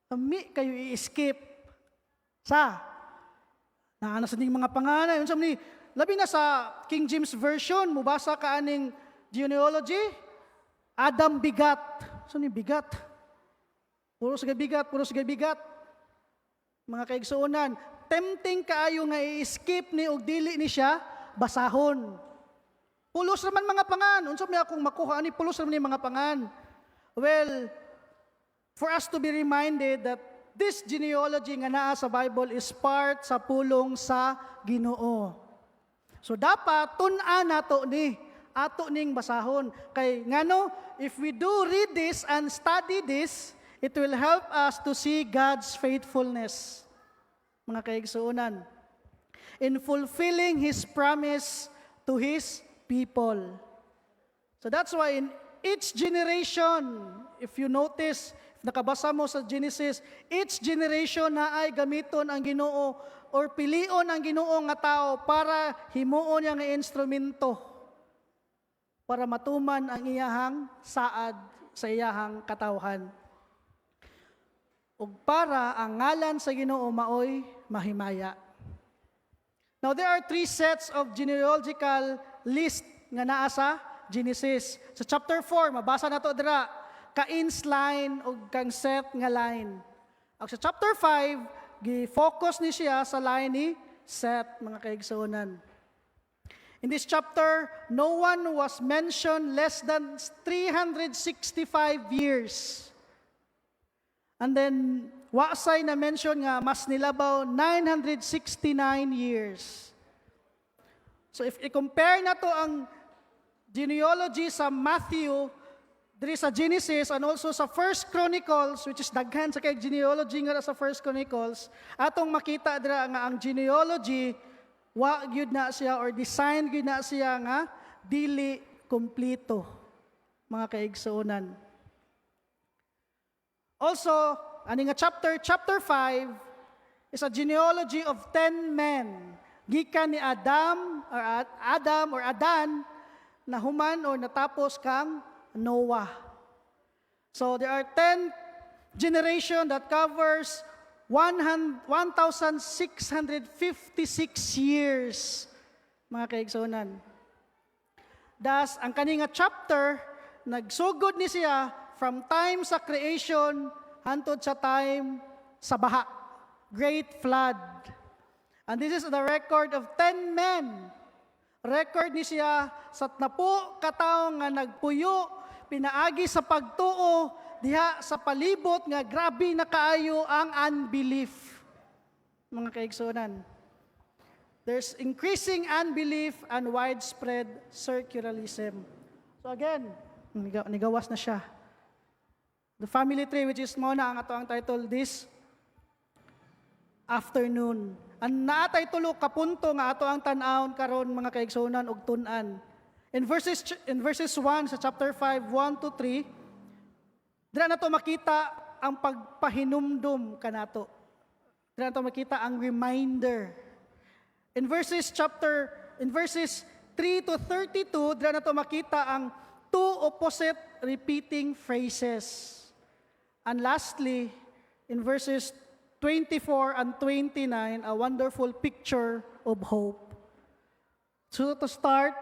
kami kayo i-skip sa naana sa ning mga panganay. Unsa man ni labi na sa King James version, mubasa ka aning genealogy, Adam bigat. So ni bigat. Puro sige bigat. Mga kaigsuonan, tempting kaayo nga i-skip ni og dili ni siya basahon. Pulos naman mga pangan. Unsa may akong makuha ani pulos naman ni mga pangan. Well, for us to be reminded that this genealogy nga naa sa Bible is part sa pulong sa Ginoo. So dapat tun-an nato ni ato ning basahon kay ngano if we do read this and study this, it will help us to see God's faithfulness. Mga kaigsuonan, in fulfilling His promise to His people. So that's why in each generation, if you notice, if nakabasa mo sa Genesis, each generation na ay gamiton ang Ginoo or pilion ang Ginoo nga tao para himuon niya nga instrumento para matuman ang iyahang saad sa iyahang katawhan. Ug para ang ngalan sa Ginoo maoy mahimaya. Now there are 3 sets of genealogical list nga naa sa Genesis. Sa chapter 4, mabasa na to dira, Cain's line o kang Seth nga line. At sa chapter 5, gi-focus ni siya sa line ni Seth, mga kaigsuonan. In this chapter, no one was mentioned less than 365 years. And then, wasay na mention nga, mas nilabaw 969 years. So if i-compare na to ang genealogy sa Matthew, diri sa Genesis, and also sa First Chronicles, which is daghan sa kay genealogy nga sa First Chronicles, atong makita dira nga ang genealogy, wa gyud na siya or design gyud na siya nga dili kompleto, mga kaigsuonan. Also, ani nga chapter 5 is a genealogy of 10 men. Gikan ni Adan na human or natapos kang Noah. So there are 10 generation that covers 1,656 years, mga kaigsuonan. Das, ang kaninga chapter, nagsugod ni siya from time sa creation hantod sa time sa baha, great flood. And this is the record of 10 men. Record ni siya sa 10 katao nga nagpuyo, pinaagi sa pagtuo, diha sa palibot nga grabe na kaayo ang unbelief. Mga kaigsunan. There's increasing unbelief and widespread secularism. So again, nigawas na siya. The family tree, which is mo na ang ato ang title this afternoon. Ang naatay tulo ka punto nga ato ang tan-awon karon, mga kaigsunan og tun-an. In verses 1 sa chapter 5, 1 to 3, dira nato makita ang pagpahinumdum kanato. Dira nato makita ang reminder. In verses 3 to 32, dira nato makita ang two opposite repeating phrases. And lastly, in verses 24 and 29, a wonderful picture of hope. So to start,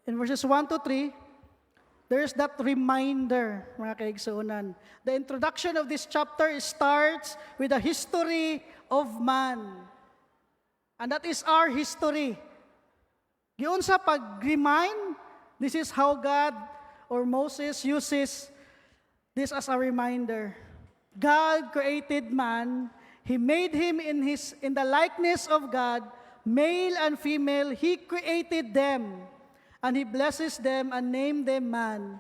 in verses 1 to 3, there's that reminder, mga kaigsuonan. The introduction of this chapter starts with the history of man. And that is our history. Giun sa pag-remind, this is how God or Moses uses this as a reminder. God created man, He made him in the likeness of God, male and female, He created them, and He blesses them and named them man.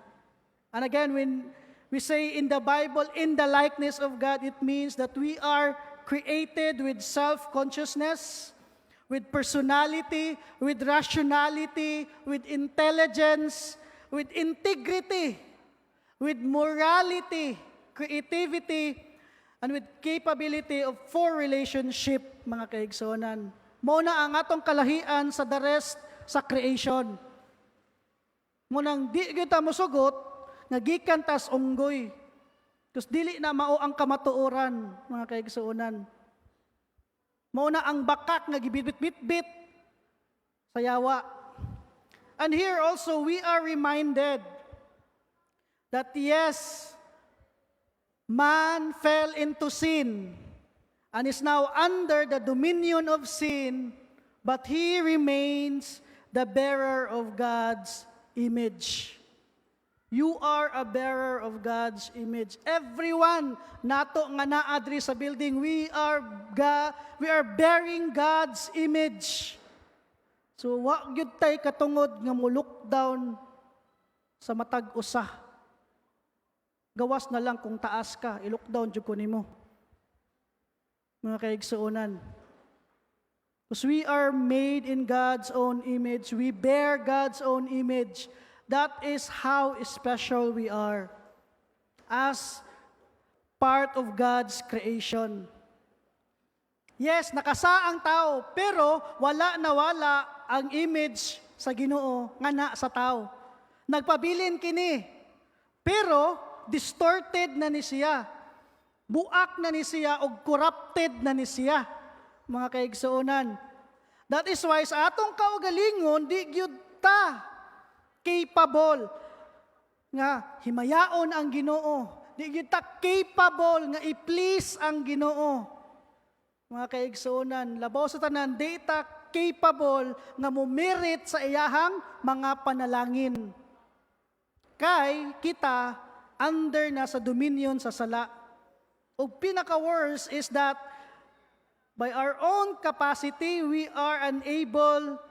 And again, when we say in the Bible, in the likeness of God, it means that we are created with self-consciousness, with personality, with rationality, with intelligence, with integrity, with morality, creativity, and with capability of for relationship, mga kaigsonan. Muna ang atong kalahian sa the rest sa creation. Munang di kita mosugot, nga gikan tas unggoy. Kus dili na mao ang kamatuoran, mga kaigsonan. Muna ang bakak nga gibitbit-bit sa yawa. And here also we are reminded that yes, man fell into sin and is now under the dominion of sin, but he remains the bearer of God's image. You are a bearer of God's image. Everyone nato nga naa diri sa building, we are bearing God's image. So wa gyud tay katungod nga mo look down sa matag usa. Gawas na lang kung taas ka, i-look down jud ko nimo. Mga kaigsuonan. Because we are made in God's own image, we bear God's own image. That is how special we are as part of God's creation. Yes, nakasa ang tao, pero wala na wala ang image sa Ginoo nga na sa tao. Nagpabilin kini, pero distorted na ni siya. Buak na ni siya o corrupted na ni siya, mga kaigsuonan. That is why sa atong kaugalingon, di gyud ta capable nga himayaon ang Ginoo. Di gyud ta capable nga i-please ang Ginoo. Mga kaigsuonan, labaw sa tanan, di ta capable nga mumerit sa iyahang mga panalangin. Kay kita under na sa dominion sa sala. O pinaka-worst is that by our own capacity, we are unable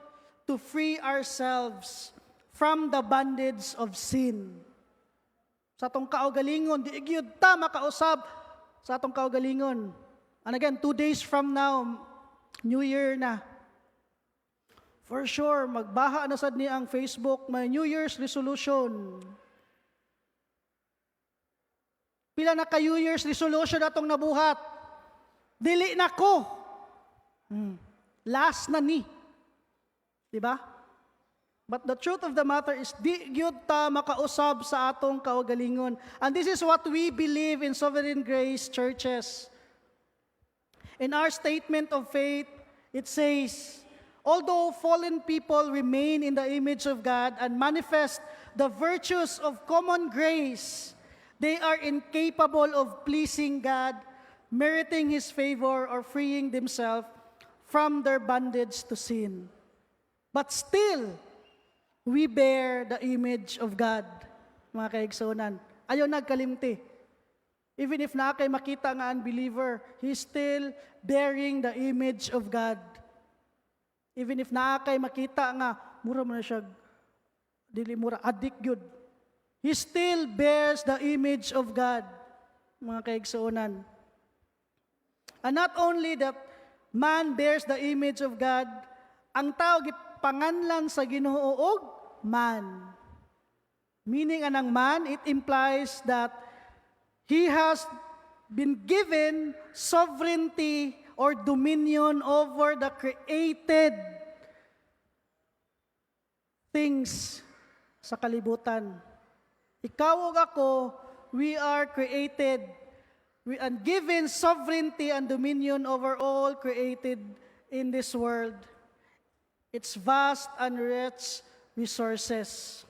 to free ourselves from the bondage of sin. Sa atong kaugalingon, di gyud ta makausab sa atong kaugalingon. And again, 2 days from now, New Year na. For sure, magbaha na sad ni ang Facebook, may New Year's resolution. Pila na ka New Year's resolution atong nabuhat? Dili na ko. Last na ni. Diba? But the truth of the matter is, di gyud ta makausab sa atong kaugalingon. And this is what we believe in Sovereign Grace churches. In our statement of faith, it says, although fallen people remain in the image of God and manifest the virtues of common grace, they are incapable of pleasing God, meriting His favor, or freeing themselves from their bondage to sin. But still, we bear the image of God, mga kaigsunan. Ayaw nagkalimti. Even if na kay makita nga unbeliever, he's still bearing the image of God. Even if na kay makita nga, mura mo na siya, dili mura, adik yun. He still bears the image of God, mga kaigsunan. And not only that man bears the image of God, ang tao gipanganlan sa Ginoo og man. Meaning anang man, it implies that he has been given sovereignty or dominion over the created things sa kalibutan. Ikaw ug ako, we are created. We are given sovereignty and dominion over all created in this world. Its vast and rich resources.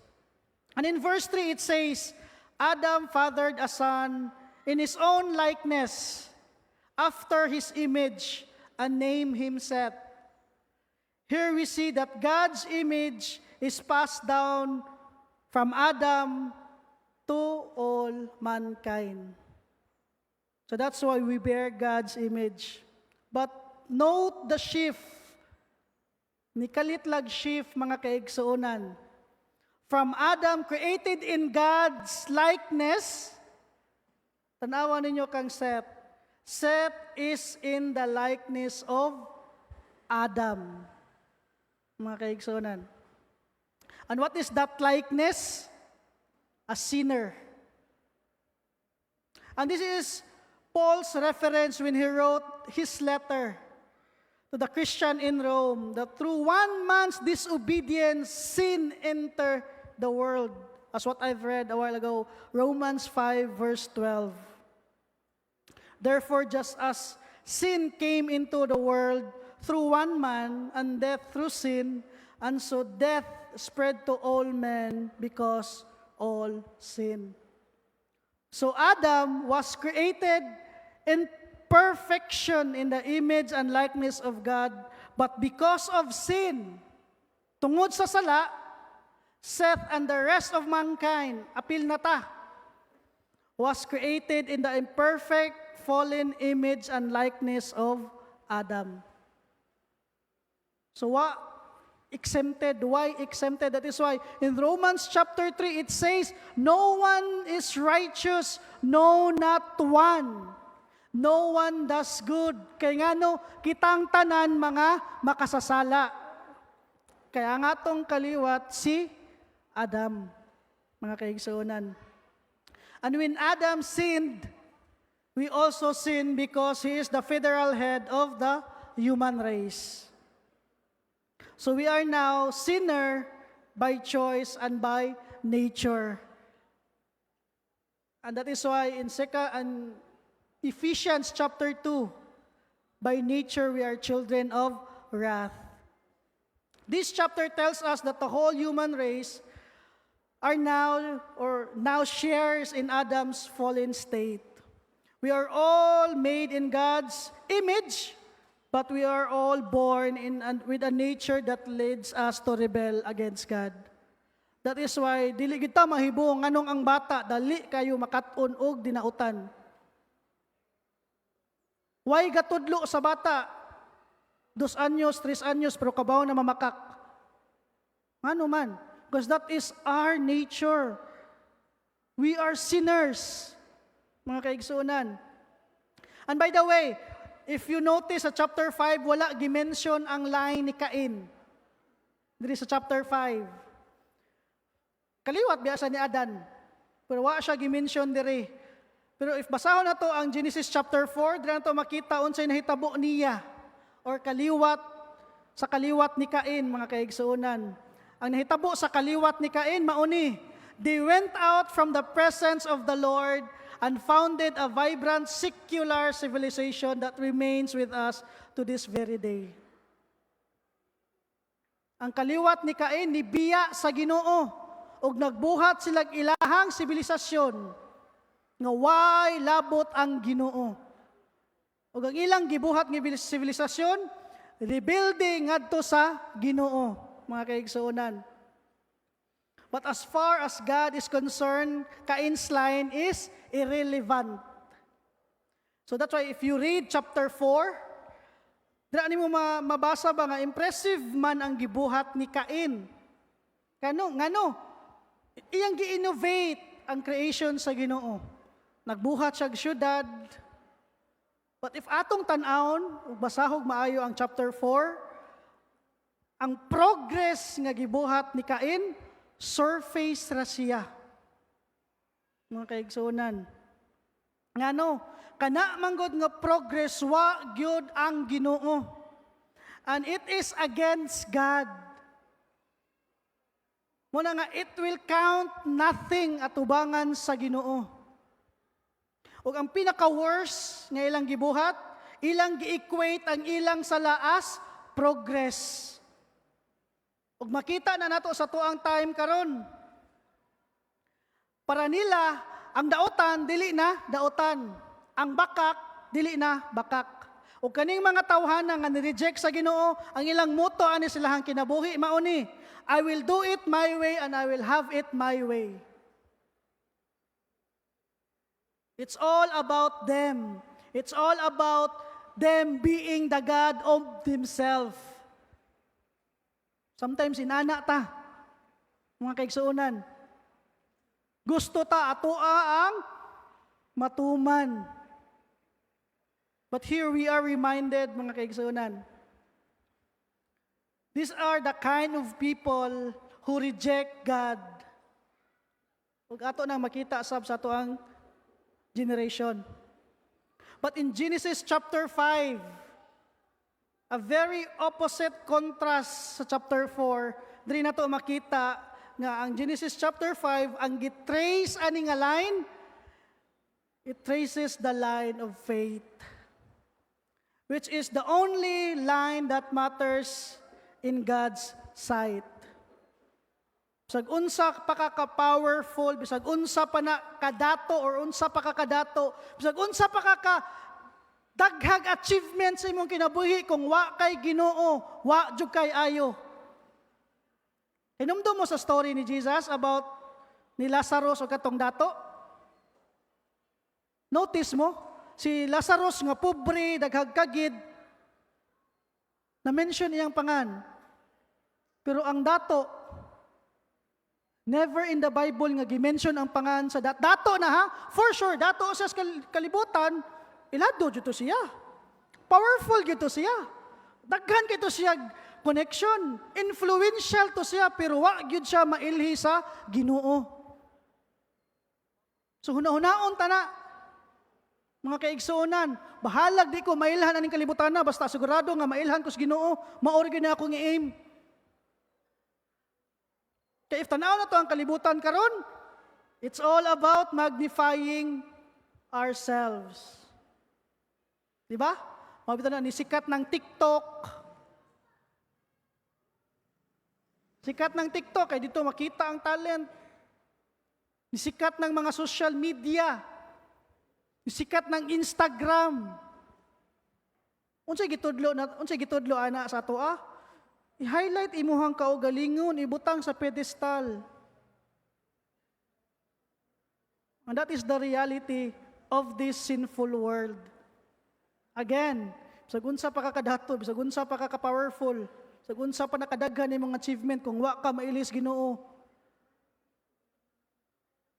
And in verse 3 it says, Adam fathered a son in his own likeness, after his image, and named him Seth. Here we see that God's image is passed down from Adam to all mankind. So that's why we bear God's image. But note the shift. Nikalitlag shift, mga kaigsuunan. From Adam, created in God's likeness, tanawan ninyo kang Seth. Seth is in the likeness of Adam. Mga kaigsuunan. And what is that likeness? A sinner. And this is Paul's reference when he wrote his letter to the Christian in Rome, that through one man's disobedience, sin entered the world. As what I've read a while ago, Romans 5 verse 12. Therefore, just as sin came into the world through one man, and death through sin, and so death spread to all men because all sin. So Adam was created in perfection in the image and likeness of God, but because of sin, tungod sa sala, Seth and the rest of mankind, apil na ta, was created in the imperfect, fallen image and likeness of Adam. So what? Exempted. Why exempted? That is why in Romans chapter 3 it says, no one is righteous, no, not one. No one does good. Kaya nga no, kitang tanan mga makasasala. Kaya nga tong kaliwat si Adam, mga kaigsuunan. And when Adam sinned, we also sin because he is the federal head of the human race. So we are now sinner by choice and by nature. And that is why in Ephesians chapter 2, by nature we are children of wrath. This chapter tells us that the whole human race are now shares in Adam's fallen state. We are all made in God's image, but we are all born with a nature that leads us to rebel against God. That is why dili kita mahibong nganong ang bata dali kayo makatun og dinautan. Why gatudlo sa bata? 2 anyos, 3 anyos, pero kabaw na mamakak. Ano man? Because that is our nature. We are sinners, mga kaigsunan. And by the way, if you notice sa chapter 5, wala gimension ang line ni Cain. Diri sa chapter 5. Kaliwat biasa ni Adan. Pero wala siya gimension diri. Pero if basahon na to ang Genesis chapter 4, dira na to makita unsay nahitabo niya or kaliwat sa kaliwat ni Cain, mga kaigsuonan. Ang nahitabo sa kaliwat ni Cain mauni, they went out from the presence of the Lord and founded a vibrant secular civilization that remains with us to this very day. Ang kaliwat ni Cain nibiya sa Ginoo ug nagbuhat silang ilahang sibilisasyon nga way labot ang Ginoo. Ug ang ilang gibuhat nga sibilisasyon, rebuilding ngadto sa Ginoo, mga kaigsuonan. But as far as God is concerned, Cain's line is irrelevant. So that's why if you read chapter 4, dira nimo mabasa ba nga impressive man ang gibuhat ni Cain. Ngano? Iyang gi-innovate ang creation sa Ginoo. Nagbuhat siya syudad. But if atong tan-awon, basahog maayo ang chapter 4, ang progress nga gibuhat ni Cain, surface ra siya. Mga kaigsunan. Ngano? Kana manggod nga progress wa gyud ang Ginoo. And it is against God. Muna nga, it will count nothing atubangan sa Ginoo. Ug ang pinaka-worst nga ilang gibuhat, ilang gi-equate ang ilang salaas, progress. Ug makita na nato sa tuang time karon. Para nila, ang daotan, dili na daotan. Ang bakak, dili na bakak. Ug kaning mga tawhana nga ni-reject sa Ginoo, ang ilang moto ani silahang kinabuhi, mauni, I will do it my way and I will have it my way. It's all about them. It's all about them being the God of themselves. Sometimes inana ta, mga kaigsuunan. Gusto ta atoa ang matuman. But here we are reminded, mga kaigsuunan, these are the kind of people who reject God. Ug ato nang makita sa ato ang generation. But in Genesis chapter 5, a very opposite contrast sa chapter 4, diri nato makita nga ang Genesis chapter 5, ang gitrace ani nga line, it traces the line of faith, which is the only line that matters in God's sight. Bisag unsa pa ka-powerful, bisag unsa pa na kadato or unsa pa ka-kadato, bisag unsa pa ka daghag achievement sa imong kinabuhi kung wa kay Ginoo, wa jud kay ayo. Hinumdum mo sa story ni Jesus about ni Lazarus o katong dato? Notice mo, si Lazarus nga pobre, daghag kagid, na-mention iyang pangan. Pero ang dato, never in the Bible nga gi-mention ang pangan sa dato na ha. For sure, dato sa kalibutan, ilado jud to siya. Powerful jud to siya. Daghan kay to siya connection, influential to siya, pero wa gyud siya mailhi sa Ginoo. So hunahunaon ta na, mga kaigsuonan, bahalag di ko mailhan aning kalibutan na, basta sigurado nga mailhan ko sa Ginoo, maori gyud na akong i-aim. Kaya if tanaw na to ang kalibutan karon, it's all about magnifying ourselves. Diba? Mabita na ni sikat ng TikTok. Sikat ng TikTok, ay dito makita ang talent. Ni sikat ng mga social media. Ni sikat ng Instagram. Unsay gitudlo ana sa ato i-highlight imuhang kaugalingon, ibutang sa pedestal. And that is the reality of this sinful world. Again, bisag unsa pa kakadato, bisag unsa pa ka-powerful, bisag unsa pa nakadaghan ng mga achievement, kung wa ka mailis Ginoo,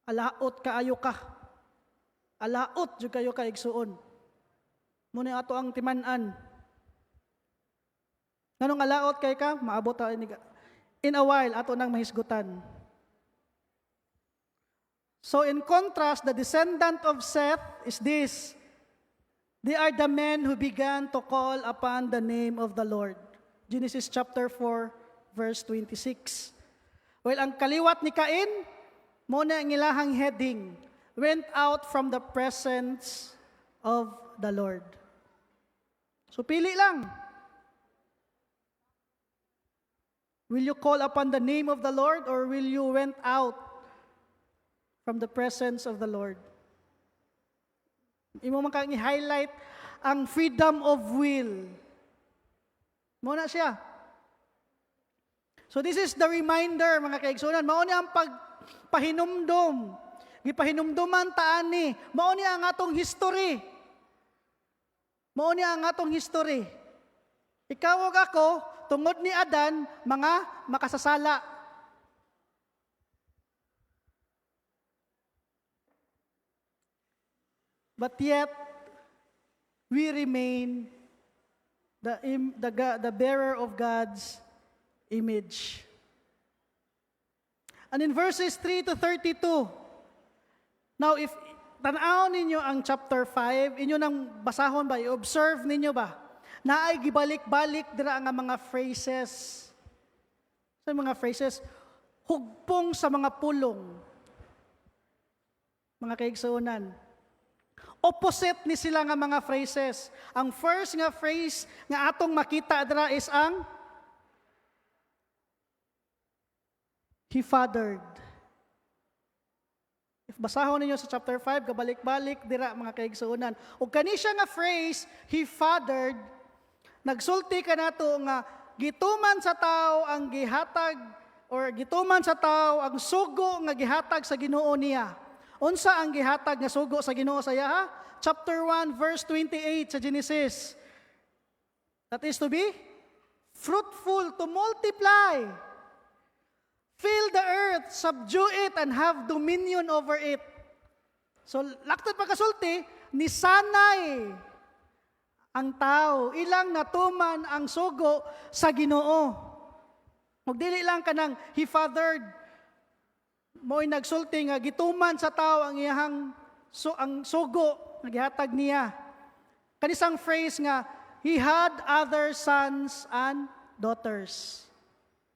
alaot kaayo ka. Alaot jud kayo ka igsuon. Muna ato ang timan-an. Nganong alaot kay ka? Maabot ta ini in a while ato nang mahisgutan. So in contrast, the descendant of Seth is this. They are the men who began to call upon the name of the Lord. Genesis chapter 4, verse 26. Well, ang kaliwat ni Cain, muna ang ilahang heading, went out from the presence of the Lord. So pili lang. Will you call upon the name of the Lord or will you went out from the presence of the Lord? Imo man kang i-highlight ang freedom of will. Muna siya. So this is the reminder, mga kaigsunan. Mao ni ang pagpahinumdom. Gipahinumduman ta ani. Mao ni ang atong history. Mao ni ang atong history. Ikaw ug ako, tungod ni Adan, mga makasasala. But yet, we remain the bearer of God's image. And in verses 3 to 32, now if tanaw ninyo ang chapter 5, inyo nang basahon ba, i-observe ninyo ba, na ay gibalik-balik dira nga mga phrases. Sa mga phrases, hugpong sa mga pulong. Mga kaigsuonan. Opposite ni sila nga mga phrases. Ang first nga phrase nga atong makita dira is ang He fathered. If basahon ninyo sa chapter 5, kabalik-balik dira mga kaigsuonan. O kani siya nga phrase, He fathered, nagsulti ka nato nga gituman sa tao ang gihatag or gituman sa tao ang sugo nga gihatag sa Ginoo niya. Unsa ang gihatag nga sugo sa Ginoo sa iya ha? Chapter 1 verse 28 sa Genesis. That is to be fruitful, to multiply. Fill the earth, subdue it, and have dominion over it. So, laktod pagkasulti, nisanay ang tao, ilang natuman ang sugo sa Ginoo. Magdili lang ka ng He fathered, mo'y nagsulti nga gituman sa tao ang iyang ang sugo nga gihatag niya. Kanisang phrase nga, He had other sons and daughters.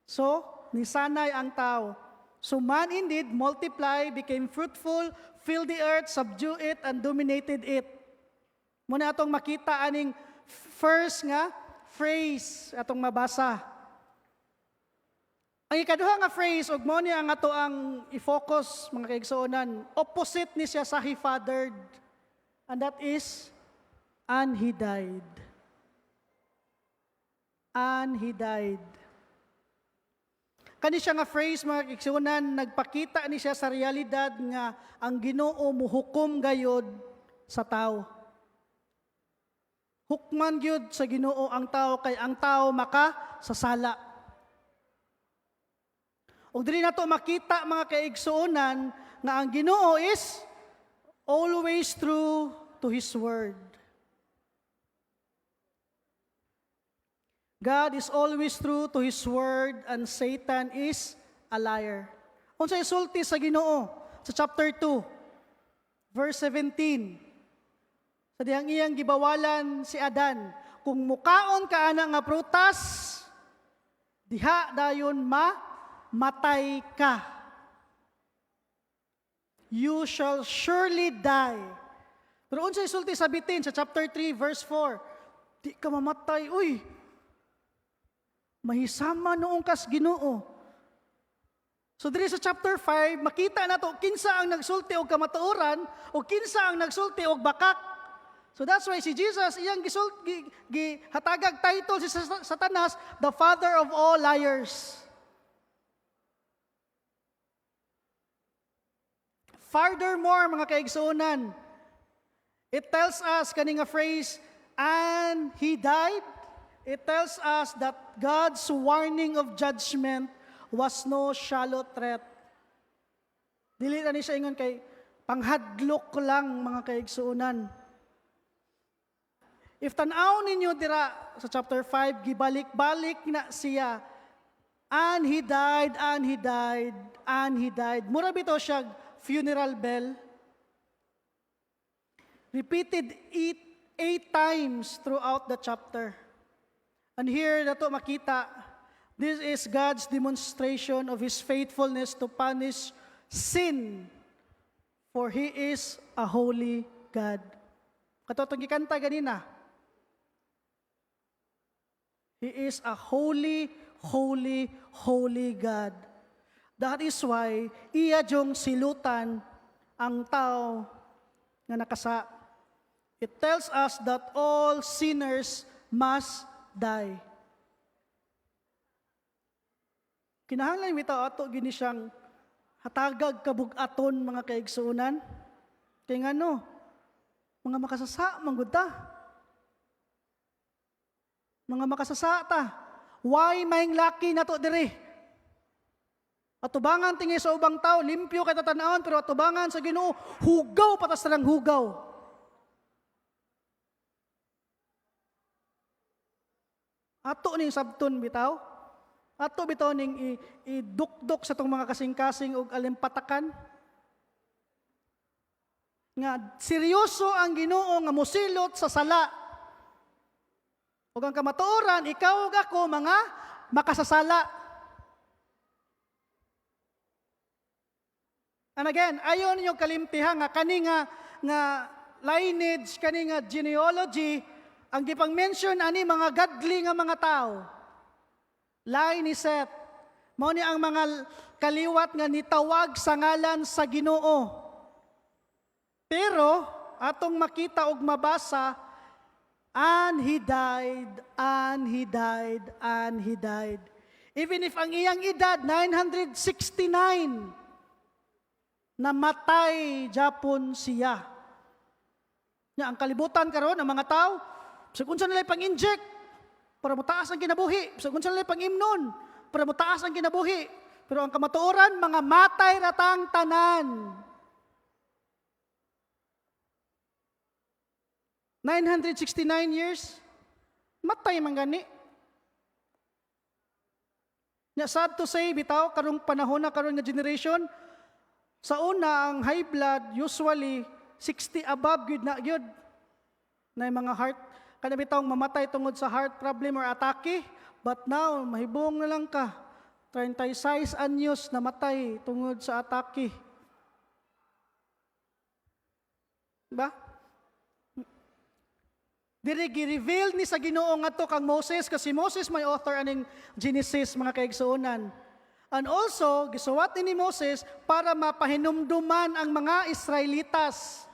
So, nisanay ang tao. So man indeed multiply, became fruitful, filled the earth, subdue it, and dominated it. Muna atong makita aning first nga phrase atong mabasa. Ang ikaduha nga phrase, ug mo niya ang ato ang i-focus, mga kaigsuonan, opposite ni siya sa He fathered. And that is, and He died. And He died. Kani siya nga phrase, mga kaigsuonan, nagpakita ni siya sa realidad nga ang Ginoo muhukom gayod sa tao. Hukman gyud sa Ginoo ang tao kay ang tao makasasala. Og dili nato makita mga kaigsuonan nga ang Ginoo is always true to His word. God is always true to His word and Satan is a liar. Unsay sulti sa Ginoo sa chapter 2 verse 17. Sa dihang iyang gibawalan si Adan, kung mukaon ka ana nga prutas, diha dayon matay ka. You shall surely die. Pero unsay sulti sa bitin sa chapter 3 verse 4, di ka mamatay. Uy, mahisama noong kas Ginoo. So diri sa chapter 5, makita nato kinsa ang nagsulti og kamatuoran o kinsa ang nagsulti og bakak. So that's why si Jesus, iyang gihatagag title si Satanas, the father of all liars. Furthermore, mga kaigsuonan, it tells us, kaning nga phrase, and he died, it tells us that God's warning of judgment was no shallow threat. Dili na ni siya ingon kay panghadlok lang mga kaigsuunan. If tanaw ninyo dira sa chapter 5, gibalik-balik na siya. And he died, and he died, and he died. Mura bito siya funeral bell. Repeated eight times throughout the chapter. And here nato makita, this is God's demonstration of His faithfulness to punish sin, for He is a holy God. Katotong gikanta ganina, He is a holy, holy, holy God. That is why iya jong silutan ang tao nga nakasa. It tells us that all sinners must die. Kinahanglan bitaw ato gini siyang hatagag kabug-aton mga kaigsuunan. Kay ngano? Mga makasasa manggud ta. Mga makasasa ta. Why maing laki nato diri? Atubangan tingay sa ubang tao, limpyo kay tatanawon, pero atubangan sa Ginoo, hugaw patas lang hugaw. Ato ning sabton bitaw. Ato bitaw ning idukdok sa tong mga kasing-kasing ug alimpatakan. Nga seryoso ang Ginoo nga mosilot sa sala. Ug ang kamatuoran, ikaw ug ako mga makasasala. And again, ayon ninyo kalimtihan nga kani nga lineage, kani nga genealogy, ang gipang mention ani mga godly nga mga tao. Line ni Seth. Mao ni ang mga kaliwat nga nitawag sa ngalan sa Ginoo. Pero atong makita ug mabasa, and he died, and he died, and he died. Even if ang iyang edad 969, namatay japon siya. Nya ang kalibutan karon ang mga tao, bisag unsa nila pang-inject para mataas ang kinabuhi, bisag unsa nila pang-imnon para mataas ang kinabuhi. Pero ang kamatuoran, mga matay ratang tanan. 969 years, matay man gani. Nya sad to say, bitaw, karong panahon na karon nga generation, sa una, ang high blood, usually, 60 above, good na, good. Na mga heart, kada bitaw mamatay tungod sa heart problem or atake, but now, mahibong na lang ka, 36 anyos namatay tungod sa atake. Diba? Diri gi-reveal ni sa Ginoo ngadto kang Moses, kasi Moses may author aning Genesis mga kaigsuonan. And also gisuwat ni Moses para mapahinumduman ang mga Israelitas.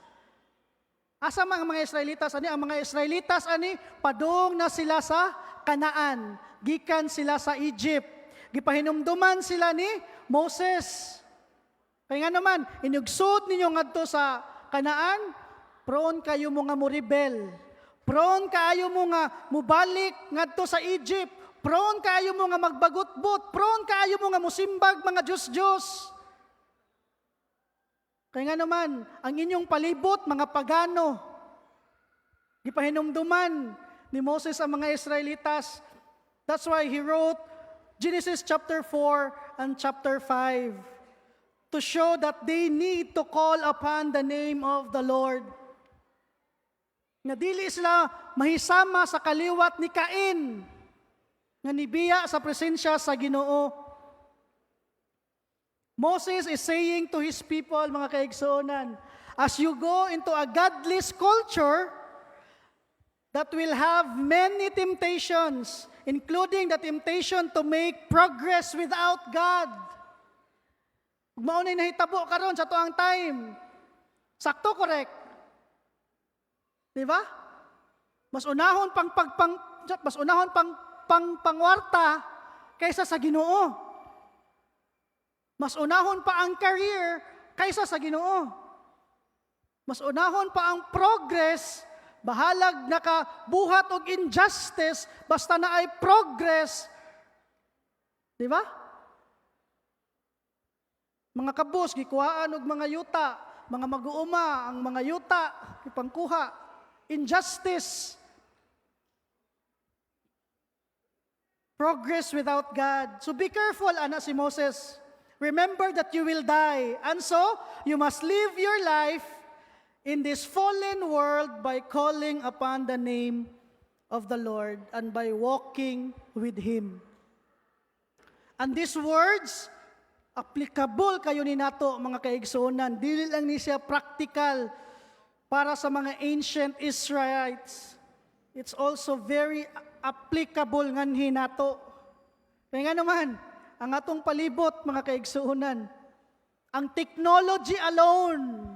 Asa man ang mga Israelitas ani? Ang mga Israelitas ani padung na sila sa Kanaan, gikan sila sa Egypt. Gipahinumduman sila ni Moses. Kaya nga naman, inugsod ninyo ngadto sa Kanaan, prone kayo mga mo rebel. Prone kaayo mo nga mubalik ngadto sa Egypt. Prone kaayo mo nga magbagot-bot. Prone kaayo mo nga musimbag mga Diyos-Diyos. Kaya nga naman, ang inyong palibot, mga pagano. Gipahinumduman ni Moses ang mga Israelitas. That's why he wrote Genesis chapter 4 and chapter 5 to show that they need to call upon the name of the Lord. Nga dili sila mahisama sa kaliwat ni Cain, nga nibiya sa presensya sa Ginoo. Moses is saying to his people, mga kaigsuonan, as you go into a godless culture that will have many temptations, including the temptation to make progress without God. Mao nay nahitabo karon sa tuang time. Sakto, correct? Di ba? Mas unahon pangwarta kaysa sa Ginoo. Mas unahon pa ang career kaysa sa Ginoo. Mas unahon pa ang progress bahalag nakabuhat og injustice, basta na ay progress. Di ba? Mga kabus, gikuhaan og mga yuta, mga mag-uuma, ang mga yuta, ipangkuha, injustice. Progress without God. So be careful, anak si Moses. Remember that you will die. And so, you must live your life in this fallen world by calling upon the name of the Lord and by walking with Him. And these words, applicable kayo ni nato mga kaigsuonan. Dili lang ni siya practical para sa mga ancient Israelites. It's also very applicable nganhi nato. Kaya nga naman, ang atong palibot mga kaigsuonan, ang technology alone,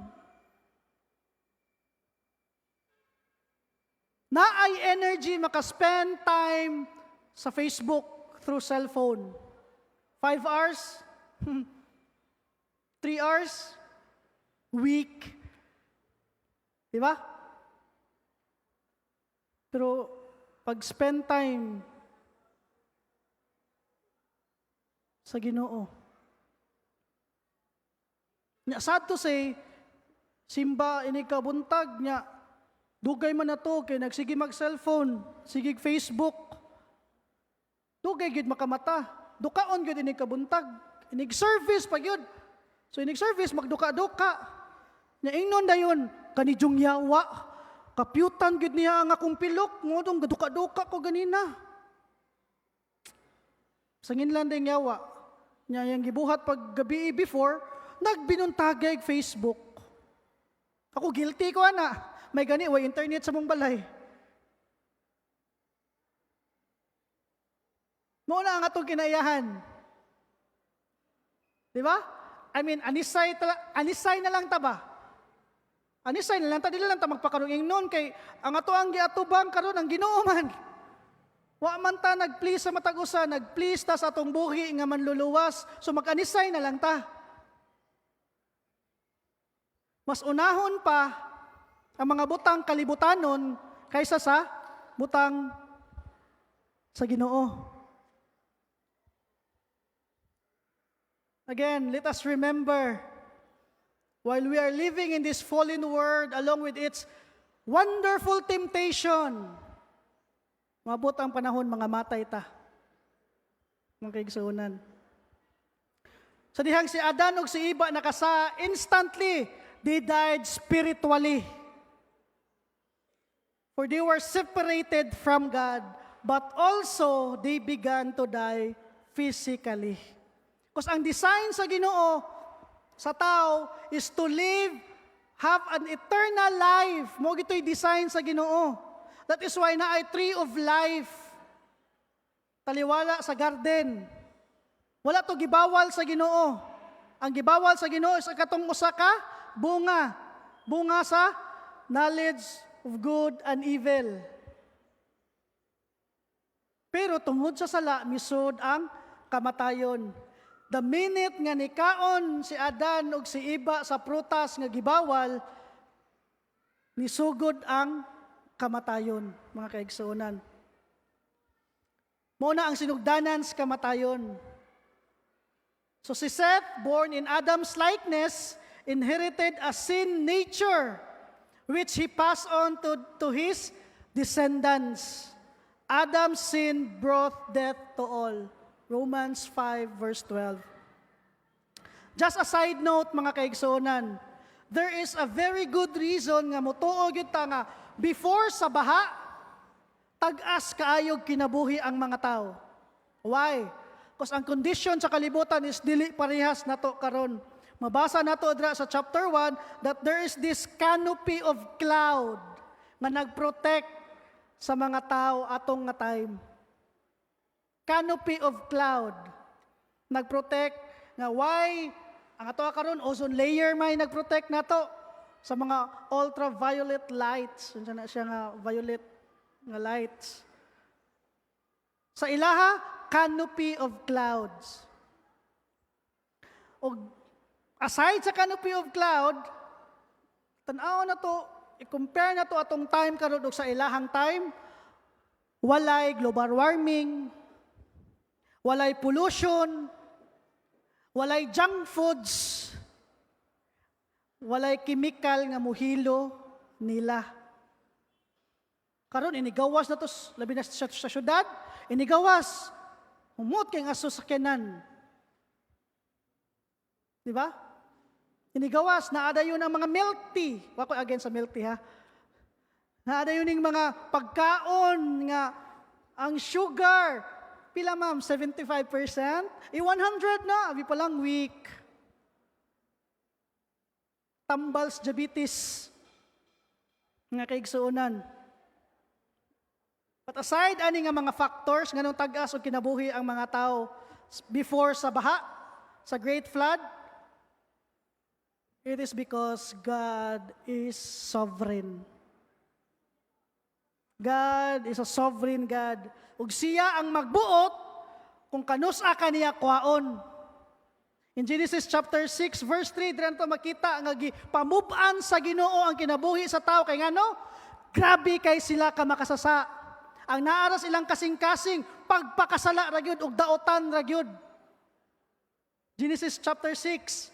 na ay energy maka-spend time sa Facebook through cellphone. 5 hours? 3 hours? Week? Diba? Pero pag spend time sa Ginoo. Nya sad to say, simba ini ka buntag nya dugay man nato kay nagsige mag cellphone, sige Facebook. Dugay gid makamata. Dukaon gid ini ka buntag. Inig service pa gyud. So inig service magduka-duka. Nya ingnon dayon kanijong yawa. Kapyutan gid niya ang akong pilok, ngodong gaduka-duka ko ganina. Sangin lang ding yawa. Nya yang gibuhat pag gabi before, nagbinuntagay Facebook. Ako guilty ko ana. May gani way internet sa mong balay. Mo na ang atong kinayahan. Di ba? I mean, anisay na lang ta ba? Anisay na lang ta, dili lang ta magpakarunging noon kay ang ato ang giatubang karon ang Ginoo man. Wa man ta nag-please sa matag usa, nag-please ta sa atong buhi nga manluluwas, so mag-anisay na lang ta. Mas unahon pa ang mga butang kalibutanon kaysa sa butang sa Ginoo. Again, let us remember, while we are living in this fallen world along with its wonderful temptation, mabot ang panahon mga matay ta. Mga kaigsuonan. Sa dihang si Adan ug si Iba nakasa, instantly, they died spiritually. For they were separated from God, but also they began to die physically. Because ang design sa Ginoo, sa tao, is to live, have an eternal life. Mo gito'y design sa Ginoo. That is why na ay tree of life. Taliwala sa garden. Wala to gibawal sa Ginoo. Ang gibawal sa Ginoo is katong usa ka bunga. Bunga sa knowledge of good and evil. Pero tungod sa sala, misud ang kamatayon. The minute nga nikaon si Adan ug si Iba sa prutas nga gibawal, nisugod ang kamatayon, mga kaigsuonan. Mao na ang sinugdanan sa kamatayon. So si Seth, born in Adam's likeness, inherited a sin nature, which he passed on to his descendants. Adam's sin brought death to all. Romans 5 verse 12. Just a side note mga kaigsuonan, there is a very good reason nga motuo gyud ta nga before sa baha, tag-as kaayog kinabuhi ang mga tao. Why? Because ang condition sa kalibutan is dili parehas nato karon. Mabasa nato dira sa chapter 1 that there is this canopy of cloud nga nagprotect sa mga tao atong nga time. Canopy of cloud. Nagprotect nga why ang ato karon ozone layer may nagprotect nato sa mga ultraviolet lights. Unsa na siya nga violet nga lights. Sa ilaha, canopy of clouds. O aside sa canopy of cloud, tan-aw na to i-compare na to atong time karon ug sa ilahang time, walay global warming, walay pollution, walay junk foods, walay chemical nga muhilo nila. Karon inigawas na to, labi na sa syudad, inigawas. Humot kay nga sasakyanan. Di ba? Inigawas, naada yun ang mga milk tea. Wako again sa milk tea ha. Naada yun yung mga pagkaon nga ang sugar. Pila ma'am? 75%? 100 na. Abi pa lang week. Tambals, diabetes. Nga kaigsuunan. But aside ani nga mga factors nga nung tag-as o kinabuhi ang mga tao before sa baha, sa great flood, it is because God is sovereign. God is a sovereign God. Ug siya ang magbuot kung kanusa kaniya kwaon. In Genesis chapter 6 verse 3, diyan to makita nga pamuban sa Ginoo ang kinabuhi sa tao kay ngano? Grabe kay sila ka makasasa. Ang naaras ilang kasing-kasing pagpakasala ra gyud ug daotan ra gyud. Genesis chapter 6.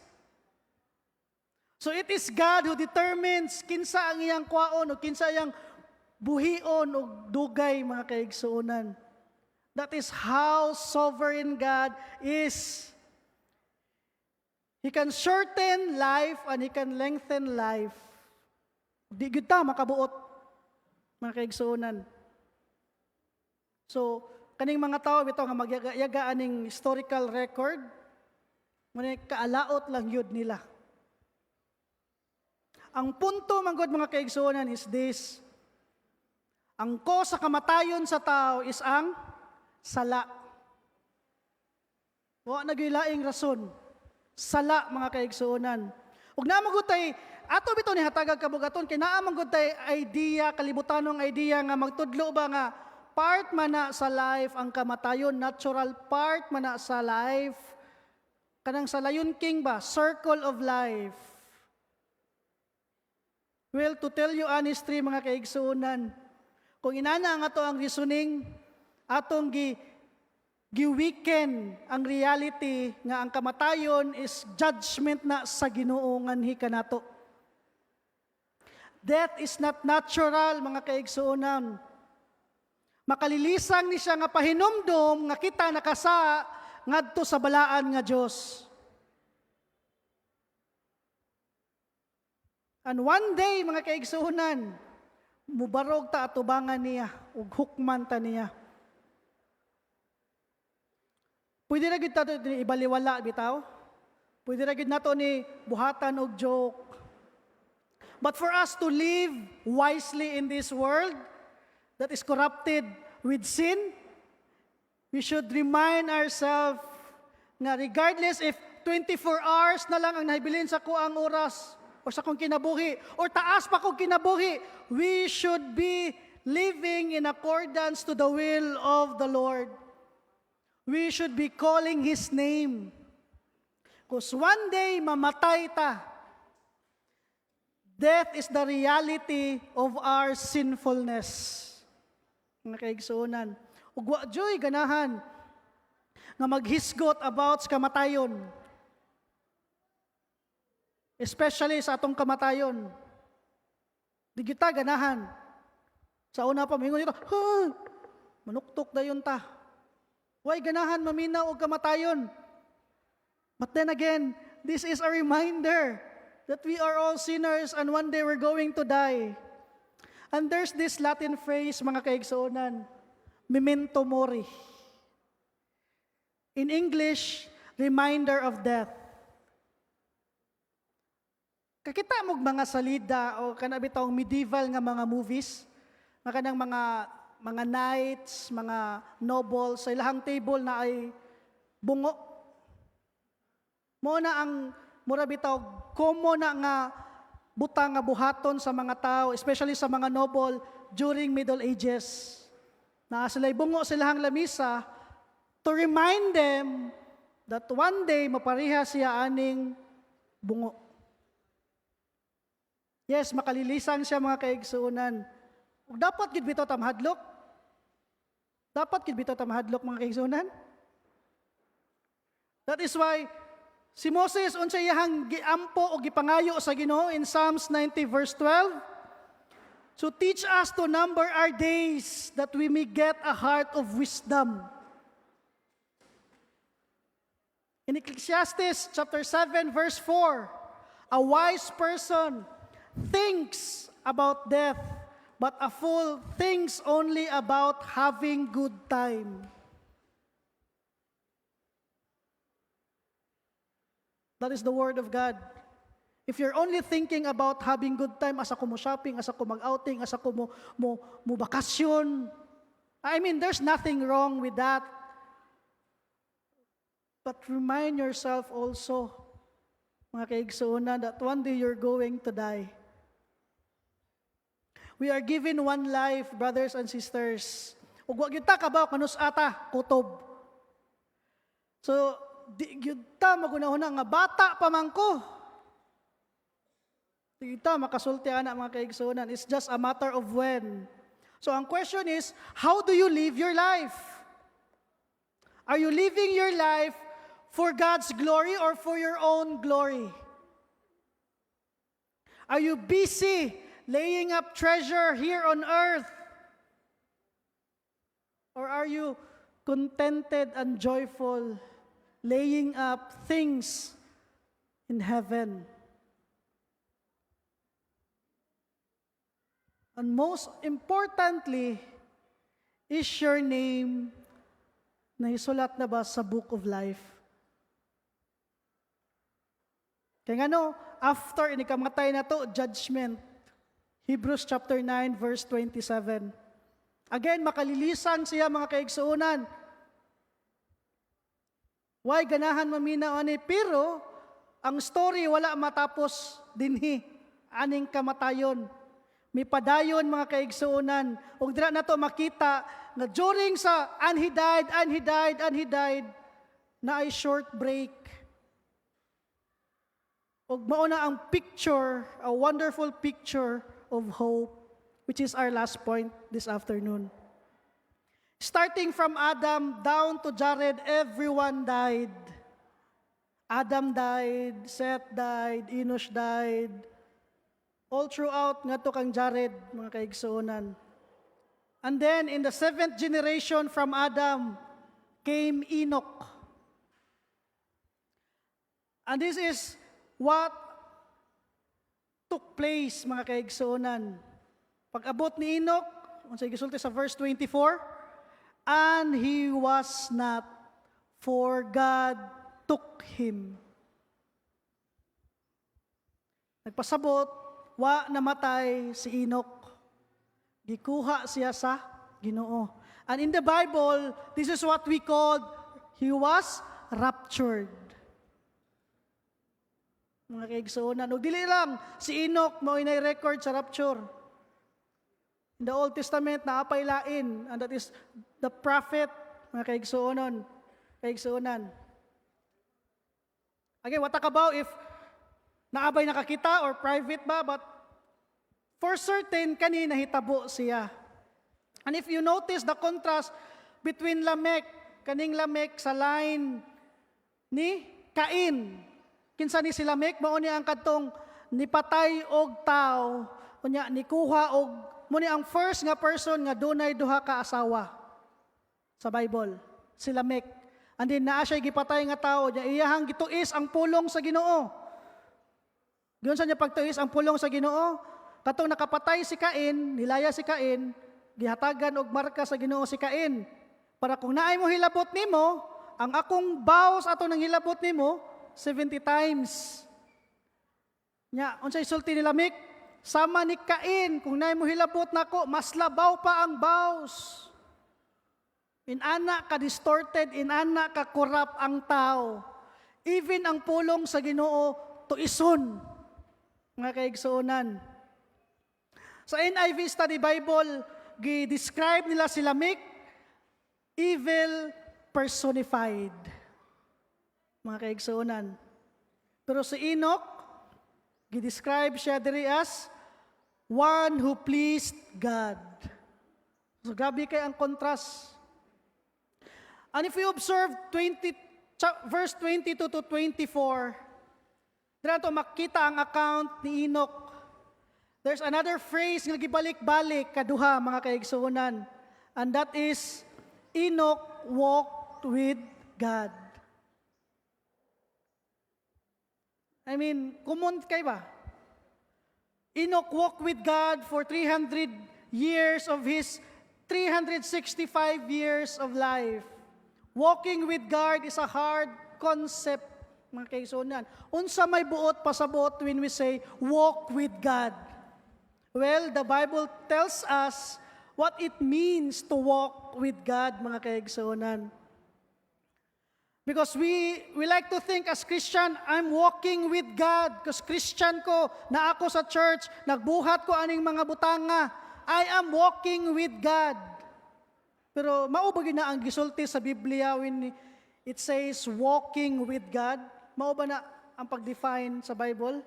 So it is God who determines kinsa ang iyang kwaon o kinsa iyang buhion o dugay mga kaigsuonan. That is how sovereign God is. He can shorten life and He can lengthen life. Di gyud ta makabuot mga kaigsuonan. So kaning mga tao bitaw nga magyaga aning historical record, muna kaalaot lang yun nila. Ang punto manggod mga kaigsuonan is this. Ang cause sa kamatayon sa tao is ang sala. Wa nagilaing rason. Sala mga kaigsuonan. Ug naamang tay ato bitaw ni hatagag kabugaton kay naamang gud tay idea, kalibutanong idea nga magtudlo ba nga part man na sa life ang kamatayon, natural part man na sa life. Kanang sa Lion King ba, circle of life. Well, to tell you honestly mga kaigsuonan, kung inana nga to ang reasoning, atong gi-weaken ang reality nga ang kamatayon is judgment na sa Ginoo nganhi kanato. Death is not natural mga kaigsuonan. Makalilisang ni siya nga pahinumdom nga kita nakasa ngadto sa balaan nga Dios. And one day mga kaigsuonan, mubarog ta atubangan niya ug hukman ta niya. Pwede ra gid ta ni ibaliwala bitaw. Pwede ra gid nato ni buhatan og joke. But for us to live wisely in this world that is corrupted with sin, we should remind ourselves na regardless if 24 hours na lang ang nahibilin sa kuang oras o sa kong kinabuhi or taas pa kong kinabuhi, we should be living in accordance to the will of the Lord. We should be calling His name. Because one day mamatay ta. Death is the reality of our sinfulness. Mga kaigsuonan. Ug wa joy ganahan nga maghisgot about sa kamatayon. Especially sa atong kamatayon. Di kita ganahan. Sa una pa mingon dito, manuktok dayon ta. Way ganahan maminaw og kamatayon. But then again, this is a reminder that we are all sinners and one day we're going to die. And there's this Latin phrase, mga kaigsuonan, memento mori. In English, reminder of death. Kakita mo mga salida o kanabitang medieval nga mga movies, nga kanang mga knights, mga nobles, sa ilahang table na ay bungo. Mo na ang murabitaw, komo na nga butang nga buhaton sa mga tao, especially sa mga noble during Middle Ages. Na sila'y bungo silahang lamisa to remind them that one day mapariha siya aning bungo. Yes, makalilisan siya mga kaigsuunan. Ug dapat gid bitaw ta mahadlok. Dapat gid bitaw ta mahadlok mga kaigsuunan. That is why si Moses unsay iyang giampo o gipangayo sa Ginoo in Psalms 90 verse 12. So teach us to number our days that we may get a heart of wisdom. In Ecclesiastes chapter 7 verse 4, a wise person thinks about death, but a fool thinks only about having good time. That is the word of God. If you're only thinking about having good time, asa ko mo shopping, asa ko mag-outing, asa ko mo bakasyon, I mean, there's nothing wrong with that. But remind yourself also, mga kaigsuunan, that one day you're going to die. We are given one life, brothers and sisters. Ug wa gyud ta kabaw kanus ata kutob. So, di gyud ta magunahuna nga bata pa man ko. Di ta makasulti ana mga kaigsuunan. It's just a matter of when. So ang question is, how do you live your life? Are you living your life for God's glory or for your own glory? Are you busy laying up treasure here on earth? Or are you contented and joyful laying up things in heaven? And most importantly, is your name naisulat na ba sa book of life? Kaya nga after inikamatay na to, judgment. Hebrews chapter 9 verse 27. Again, makalilisan siya mga kaigsuunan. Why ganahan maminaw ani? Pero, ang story wala matapos dinhi. Aning kamatayon. May padayon mga kaigsuunan. Ug dira na to makita na during sa and he died, na ay short break. Ug mao na ang picture, a wonderful picture of hope, which is our last point this afternoon. Starting from Adam down to Jared, everyone died. Adam died, Seth died, Enosh died. All throughout nga to kang Jared, mga kaigsuunan. And then in the 7th generation from Adam came Enoch. And this is what took place, mga kaigsuunan. Pag-abot ni Enoch, unsay gisulti sa verse 24, and he was not, for God took him. Nagpasabot, wa namatay si Enoch. Gikuha siya sa Ginoo. And in the Bible, this is what we call, he was raptured. Mga kaigsuunan. O dili lang, si Enoch mao inay record sa rapture. In the Old Testament, naapay lain, and that is the prophet, mga kaigsuunan. Okay, what about if naabay nakakita or private ba, but for certain, kanina hitabo siya. And if you notice the contrast between Lamech, kaning Lamech sa line ni Cain. Kinsa ni si Lamech, mao ni ang kadtong nipatay og tao, unya nikuha og mo ni ang first nga person nga dunay duha ka asawa sa Bible, si Lamech. And then naa siya gipatay nga tao, nya iyahang gituis ang pulong sa Ginoo. Giyon sa niya pagtuis ang pulong sa Ginoo, katong nakapatay si Cain, nilaya si Cain, gihatagan og marka sa Ginoo si Cain. Para kung naay mo hilabot nimo, ang akong vows ato nang hilabot nimo 70 times. Nya, unsay sulti ni Lamech? Sama ni Cain, kung naay mo hilabot nako, mas labaw pa ang vows. Inana ka distorted, inana ka corrupt ang tao. Even ang pulong sa Ginoo tuison. Mga kaigsuunan. Sa NIV Study Bible, gi-describe nila si Lamech, evil personified. Mga kaigsuunan. Pero si Enoch, gi-describe siya diri as one who pleased God. So grabe kay ang contrast. And if we observe verse 22 to 24, dito makita ang account ni Enoch. There's another phrase nga gibalik-balik kaduha mga kaigsuonan. And that is, Enoch walked with God. I mean, common kay ba? Enoch walked with God for 300 years of his 365 years of life. Walking with God is a hard concept, mga kaigsuonan. Unsa may buot pasabot when we say, walk with God? Well, the Bible tells us what it means to walk with God, mga kaigsuonan. Because we like to think as Christian, I'm walking with God. Because Christian ko, na ako sa church, nagbuhat ko aning mga butanga. I am walking with God. Pero maubagi na ang gisulti sa Biblia when it says walking with God. Mao ba na ang pag-define sa Bible?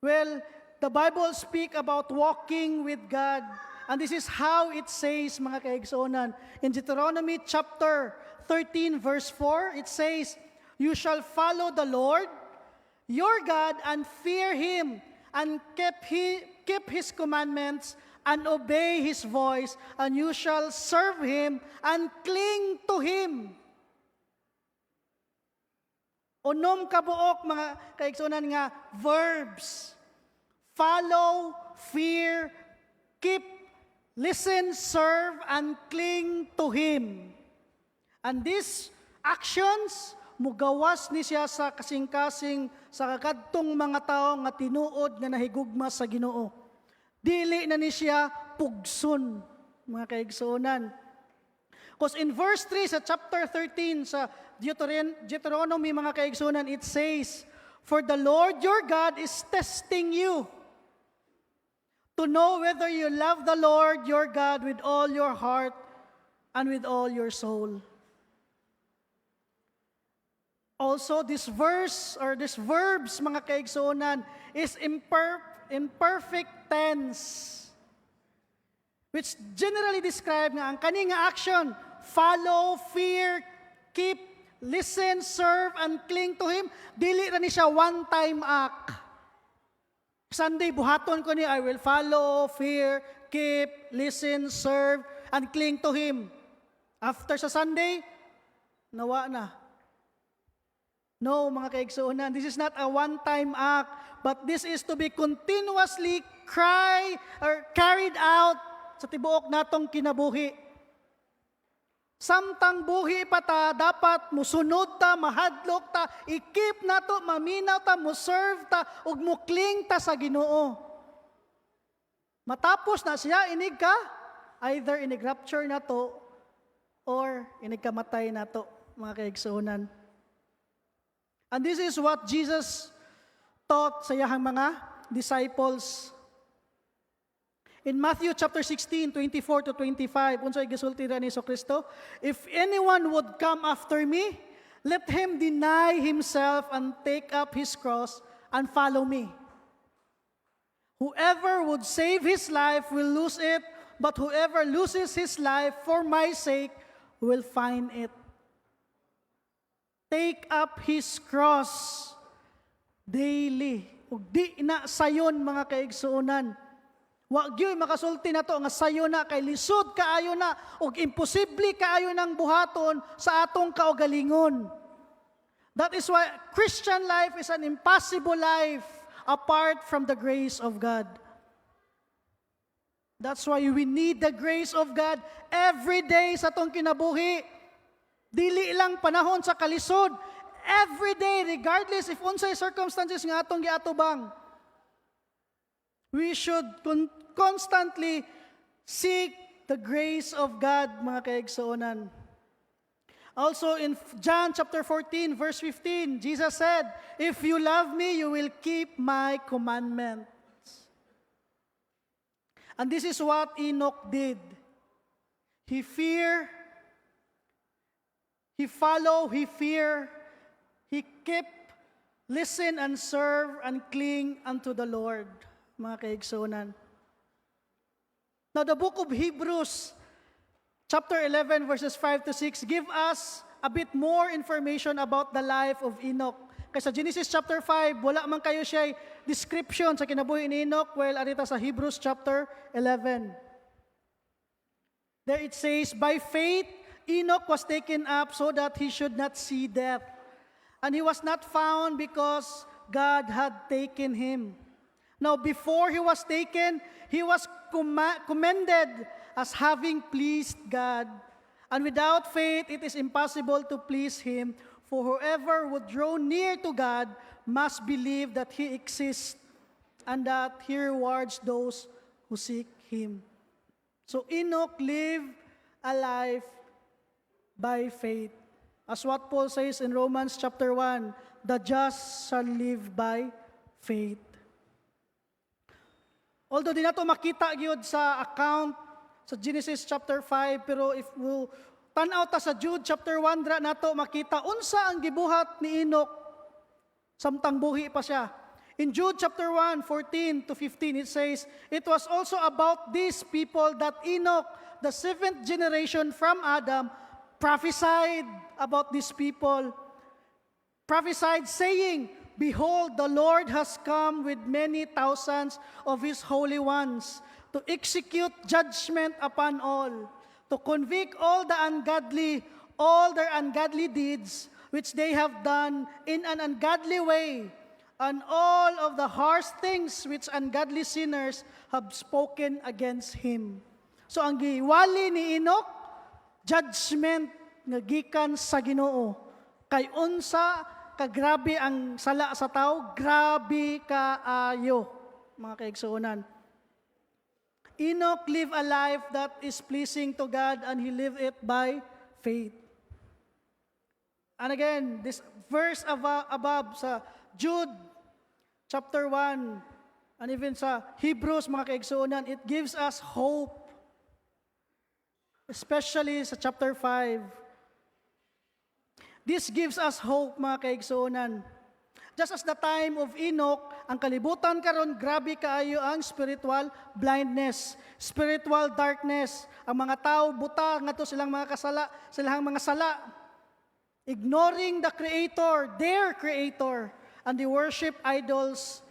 Well, the Bible speak about walking with God. And this is how it says, mga kaigsuonan. In Deuteronomy chapter 13 verse 4, it says, "You shall follow the Lord, your God, and fear Him, and keep His commandments, and obey His voice, and you shall serve Him, and cling to Him." Unom kabuok, mga kaigsuonan nga, verbs. Follow, fear, keep, listen, serve, and cling to Him. And these actions, mugawas ni siya sa kasing-kasing sa kakadtong mga tao nga tinuod nga nahigugma sa Ginoo. Dili na ni siya pugson, mga kaigsuonan. Because in verse 3 sa chapter 13 sa Deuteronomy, mga kaigsuonan, it says, "For the Lord your God is testing you to know whether you love the Lord your God with all your heart and with all your soul." Also, this verse or these verbs, mga kaigsuonan, is imperfect tense, which generally describe nga ang kani nga action, follow, fear, keep, listen, serve, and cling to Him. Dili ra ni siya one-time act. Sunday, buhaton ko ni, I will follow, fear, keep, listen, serve, and cling to Him. After sa Sunday, nawa na. No, mga kaigsuonan, this is not a one-time act, but this is to be continuously carried out sa tibuok natong kinabuhi. Samtang buhi pa ta, dapat musunod ta, mahadlok ta, ikip nato, maminaw ta, muserve ta, ug mukling ta sa Ginoo. Matapos na siya, inig ka, either inig-rapture nato or inig-kamatay nato, mga kaigsuonan. And this is what Jesus taught sa iyahang mga disciples. In Matthew chapter 16, 24 to 25, unsay gisulti ra ni Kristo, "If anyone would come after me, let him deny himself and take up his cross and follow me. Whoever would save his life will lose it, but whoever loses his life for my sake will find it." Take up his cross daily. Ug di na sayon, mga kaigsuonan. Wa gyud makasulti nato nga sayo na kay lisod kaayo na ug imposible kaayo nang buhaton sa atong kaugalingon. That is why Christian life is an impossible life apart from the grace of God. That's why we need the grace of God every day sa atong kinabuhi. Dili lang panahon sa kalisod. Every day, regardless if unsay circumstances nga atong giatubang. We should constantly seek the grace of God, mga kaigsuonan. Also in John chapter 14, verse 15, Jesus said, "If you love me, you will keep my commandments." And this is what Enoch did. He follow, he fear, he keep, listen and serve and cling unto the Lord. mga kaigsunan. Now, the book of Hebrews, chapter 11, verses 5 to 6, give us a bit more information about the life of Enoch. Kasi sa Genesis chapter 5, wala man kayo siya description sa kinabuhi ni Enoch, while arita sa Hebrews chapter 11. There it says, by faith, Enoch was taken up so that he should not see death. And he was not found because God had taken him. Now, before he was taken, he was commended as having pleased God. And without faith, it is impossible to please him. For whoever would draw near to God must believe that he exists and that he rewards those who seek him. So Enoch lived a life by faith. As what Paul says in Romans chapter 1, the just shall live by faith. Although di nato makita gyud sa account sa Genesis chapter 5, pero if we tan-aw ta sa Jude chapter 1 dra nato makita unsa ang gibuhat ni Enoch samtang buhi pa siya. In Jude chapter 1, 14 to 15, it says, it was also about these people that Enoch, the seventh generation from Adam, prophesied about these people. Prophesied saying, behold, the Lord has come with many thousands of his holy ones to execute judgment upon all, to convict all the ungodly, all their ungodly deeds, which they have done in an ungodly way, and all of the harsh things which ungodly sinners have spoken against him. So ang giwali ni Enoch, judgment nga gikan sa Ginoo. Kay unsa kagrabe ang sala sa tao, grabe kaayo, mga kaigsuonan. Enoch lived a life that is pleasing to God, and he lived it by faith. And again, this verse above sa Jude chapter 1 and even sa Hebrews, mga kaigsuonan, it gives us hope. Especially sa chapter 5. This gives us hope, mga kaigsuonan. Just as the time of Enoch, ang kalibutan karon grabe kaayo ang spiritual blindness, spiritual darkness. Ang mga tao buta ngadto silang mga sala, ignoring the Creator, their Creator, and they worship idols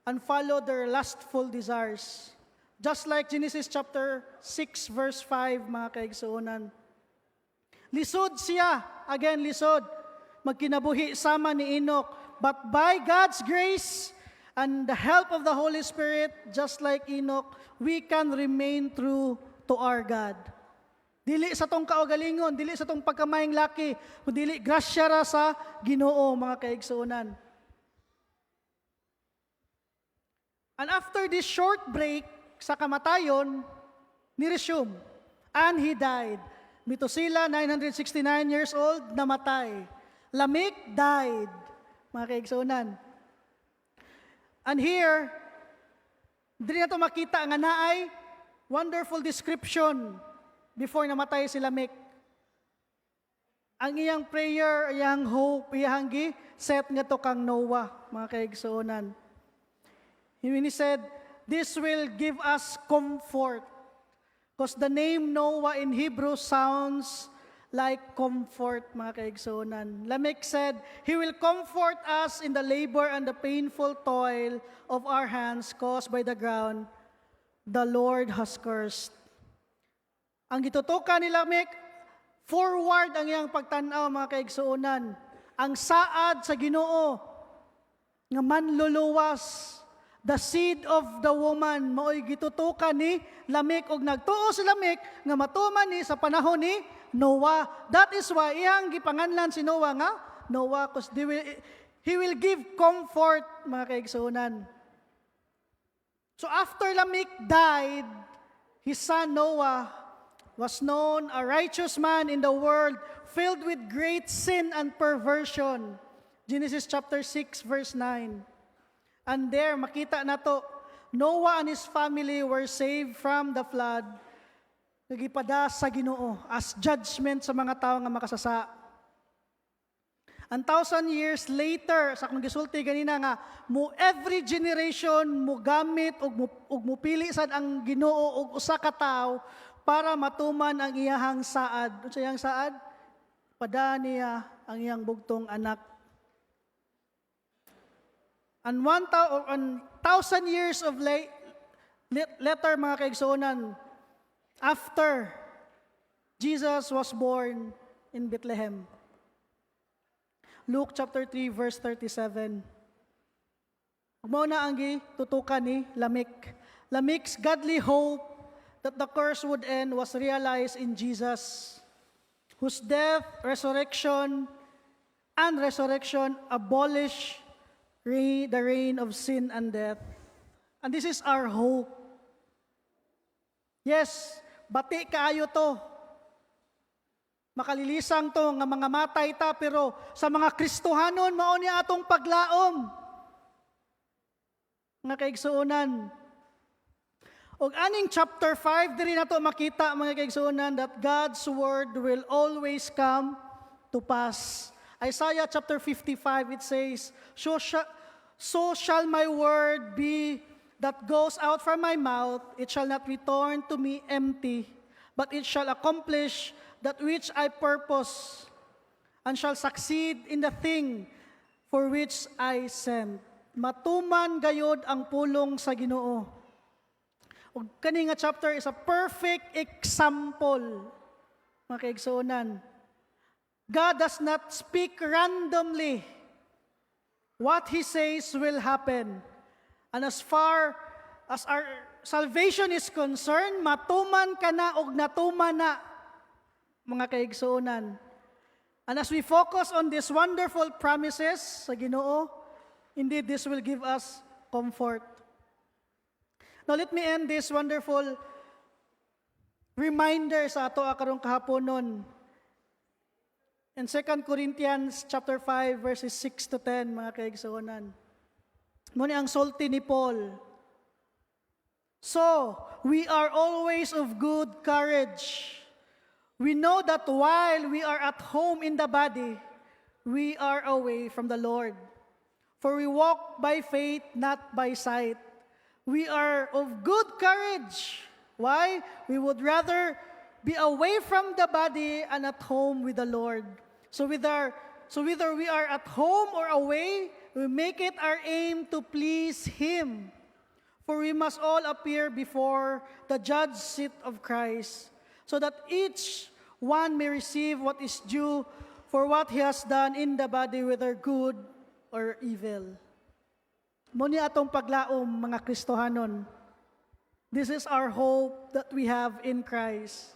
and follow their lustful desires. Just like Genesis chapter 6 verse 5, mga kaigsuonan. Lisod siya, again lisod, magkinabuhi sama ni Enoch, but by God's grace and the help of the Holy Spirit, just like Enoch, we can remain true to our God. Dili sa tong kaugalingon, dili sa tong pagkamayng laki, kundi grasya ra sa Ginoo, mga kaigsuonan. And after this short break sa kamatayon, ni-resume, and he died. Methuselah, 969 years old, namatay. Lamech died, mga kaigsuonan. And here, dili na ito makita nga naay wonderful description before namatay si Lamech. Ang iyang prayer, iyang hope, iyang set nga to kang Noah, mga kaigsuonan. When he said, this will give us comfort. Because the name Noah in Hebrew sounds like comfort, mga kaigsuonan. Lamech said, he will comfort us in the labor and the painful toil of our hands caused by the ground the Lord has cursed. Ang gitutukan ni Lamech, forward ang iyang pagtanaw, mga kaigsuonan. Ang saad sa Ginoo nga manluluwas. The seed of the woman, mao'y gitutukan ni Lamech, og nagtuo si Lamech nga matuman ni sa panahon ni Noah. That is why iyang gipanganlan si Noah nga Noah, because he will give comfort, mga kaigsuonan. So after Lamech died, his son Noah was known a righteous man in the world, filled with great sin and perversion. Genesis chapter 6 verse 9. And there, makita na to, Noah and his family were saved from the flood, nagipada sa Ginoo as judgment sa mga tao nga makasasa. And 1,000 years later, sa akong gisulti ganina nga, mo every generation mo gamit ug mo pili sad ang Ginoo og usa ka tawo para matuman ang iyahang saad. Unsa iyang saad? Pada niya ang iyang bugtong anak. And 1,000 years of later, mga kaigsuonan, after Jesus was born in Bethlehem. Luke chapter 3 verse 37. Mao na ang tutukan ni Lamech. Lamech's godly hope that the curse would end was realized in Jesus, whose death, resurrection, and resurrection abolish the reign of sin and death. And this is our hope. Yes, bati kaayo to. Makalilisang to nga mga matay ta, pero sa mga Kristohanon mao ni atong paglaom. Nga kaigsuonan. Og aning chapter 5 diri nato makita, mga kaigsuonan, that God's word will always come to pass. Isaiah chapter 55, it says, So shall my word be that goes out from my mouth, it shall not return to me empty, but it shall accomplish that which I purpose, and shall succeed in the thing for which I sent. Matuman gayod ang pulong sa Ginoo. Ug kani nga chapter is a perfect example, mga kaigsuonan. God does not speak randomly. What He says will happen. And as far as our salvation is concerned, matuman ka na og natuman na, mga kaigsuonan. And as we focus on these wonderful promises sa Ginoo, indeed this will give us comfort. Now let me end this wonderful reminder sa ato karong kahaponon. In 2 Corinthians chapter 5 verses 6 to 10, mga kaigsuonan. Muna ang sulti ni Paul. So, we are always of good courage. We know that while we are at home in the body, we are away from the Lord. For we walk by faith, not by sight. We are of good courage. Why? We would rather be away from the body and at home with the Lord. So whether we are at home or away, we make it our aim to please Him. For we must all appear before the judge seat of Christ, so that each one may receive what is due for what he has done in the body, whether good or evil. Muni atong paglaom, mga Kristohanon. This is our hope that we have in Christ.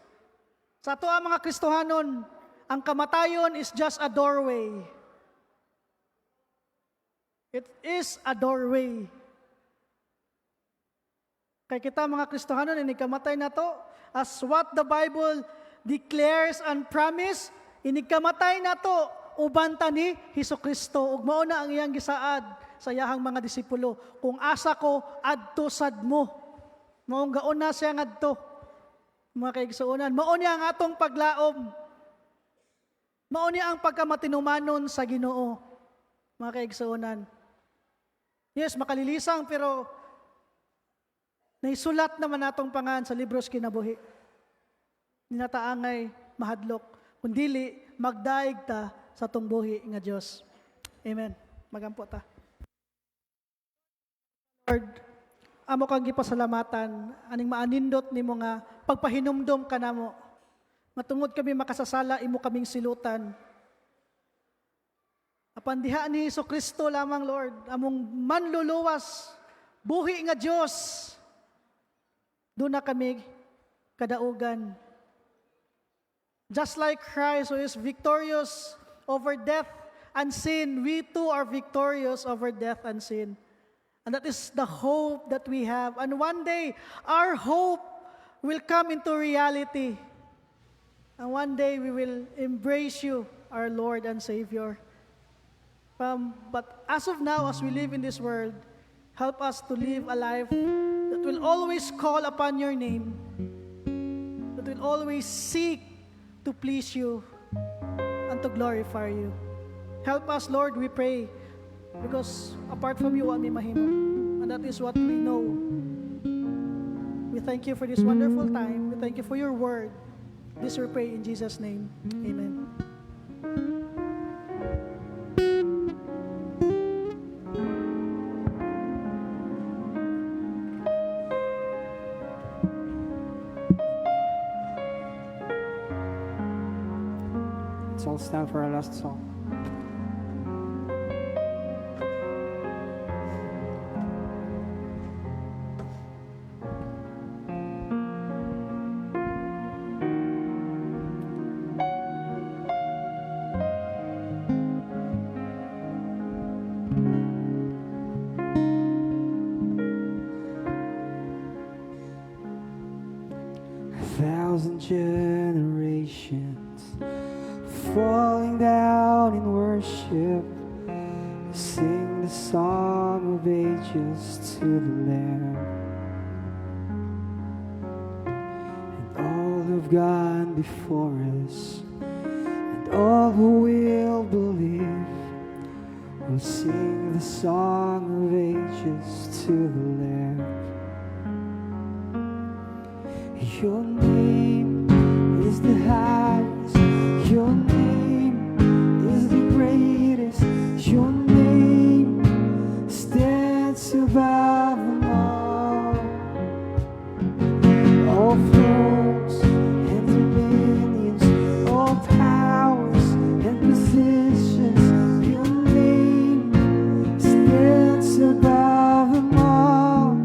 Sa ato mga Kristohanon, ang kamatayon is just a doorway. It is a doorway. Kay kita mga Kristohanon, inikamatay na to, as what the Bible declares and promise, inikamatay na to, ubanta ni Hesukristo. Ug mao na ang iyang gisaad sa iyahang mga disipulo. Kung asa ko, adto sad mo. Maong gaon na siya ngadto. Mga kaigsuonan, mao ni ang atong paglaom. Mao ni ang pagkamatinumanon sa Ginoo. Mga kaigsuonan. Yes, makalilisang, pero naisulat naman natong pangan sa libros kinabuhi. Ninataangay mahadlok, kundili magdaig ta sa tong buhi nga Dios. Amen. Magampo ta. Lord, amo kang gipasalamatan aning maanindot nimo nga pagpahinumdom kanamo. Matungod kami makasasala imo kaming silutan. Apan diha ni Hesukristo lamang, Lord, among manluluwas buhi nga Dios. Doon na kami kadaugan. Just like Christ who is victorious over death and sin, we too are victorious over death and sin. And that is the hope that we have. And one day, our hope will come into reality. And one day, we will embrace you, our Lord and Savior. But as of now, as we live in this world, help us to live a life that will always call upon your name, that will always seek to please you and to glorify you. Help us, Lord, we pray. Because apart from you, wala may mahimo. And that is what we know. We thank you for this wonderful time. We thank you for your word. This we pray in Jesus' name. Amen. Let's all stand for our last song. Thousand generations falling down in worship, sing the song of ages to the Lamb. And all who've gone before us, and all who will believe, will sing the song of ages to the Lamb. Your name is the highest. Your name is the greatest. Your name stands above them all. All thrones and dominions, all powers and positions. Your name stands above them all.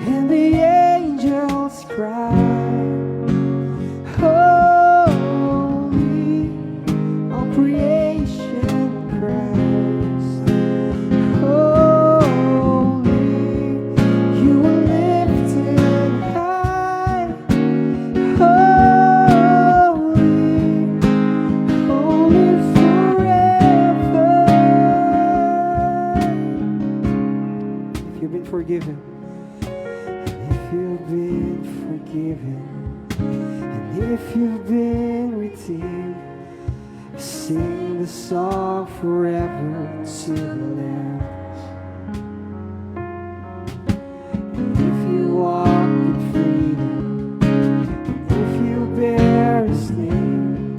And the angels cry. Forgiven, and if you've been forgiven, and if you've been redeemed, sing the song forever to the Lamb. And if you walk in freedom, and if you bear His name,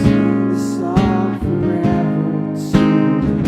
sing the song forever to the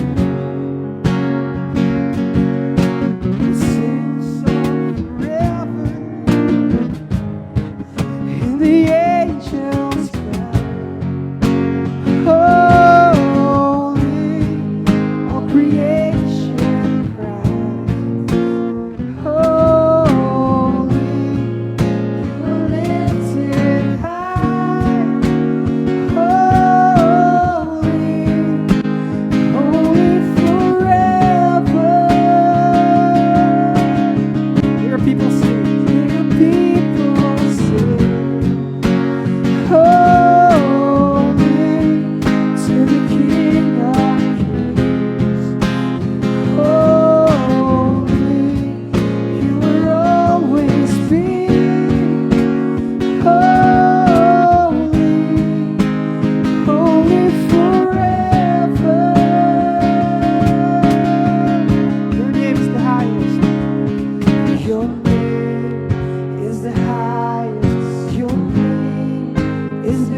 is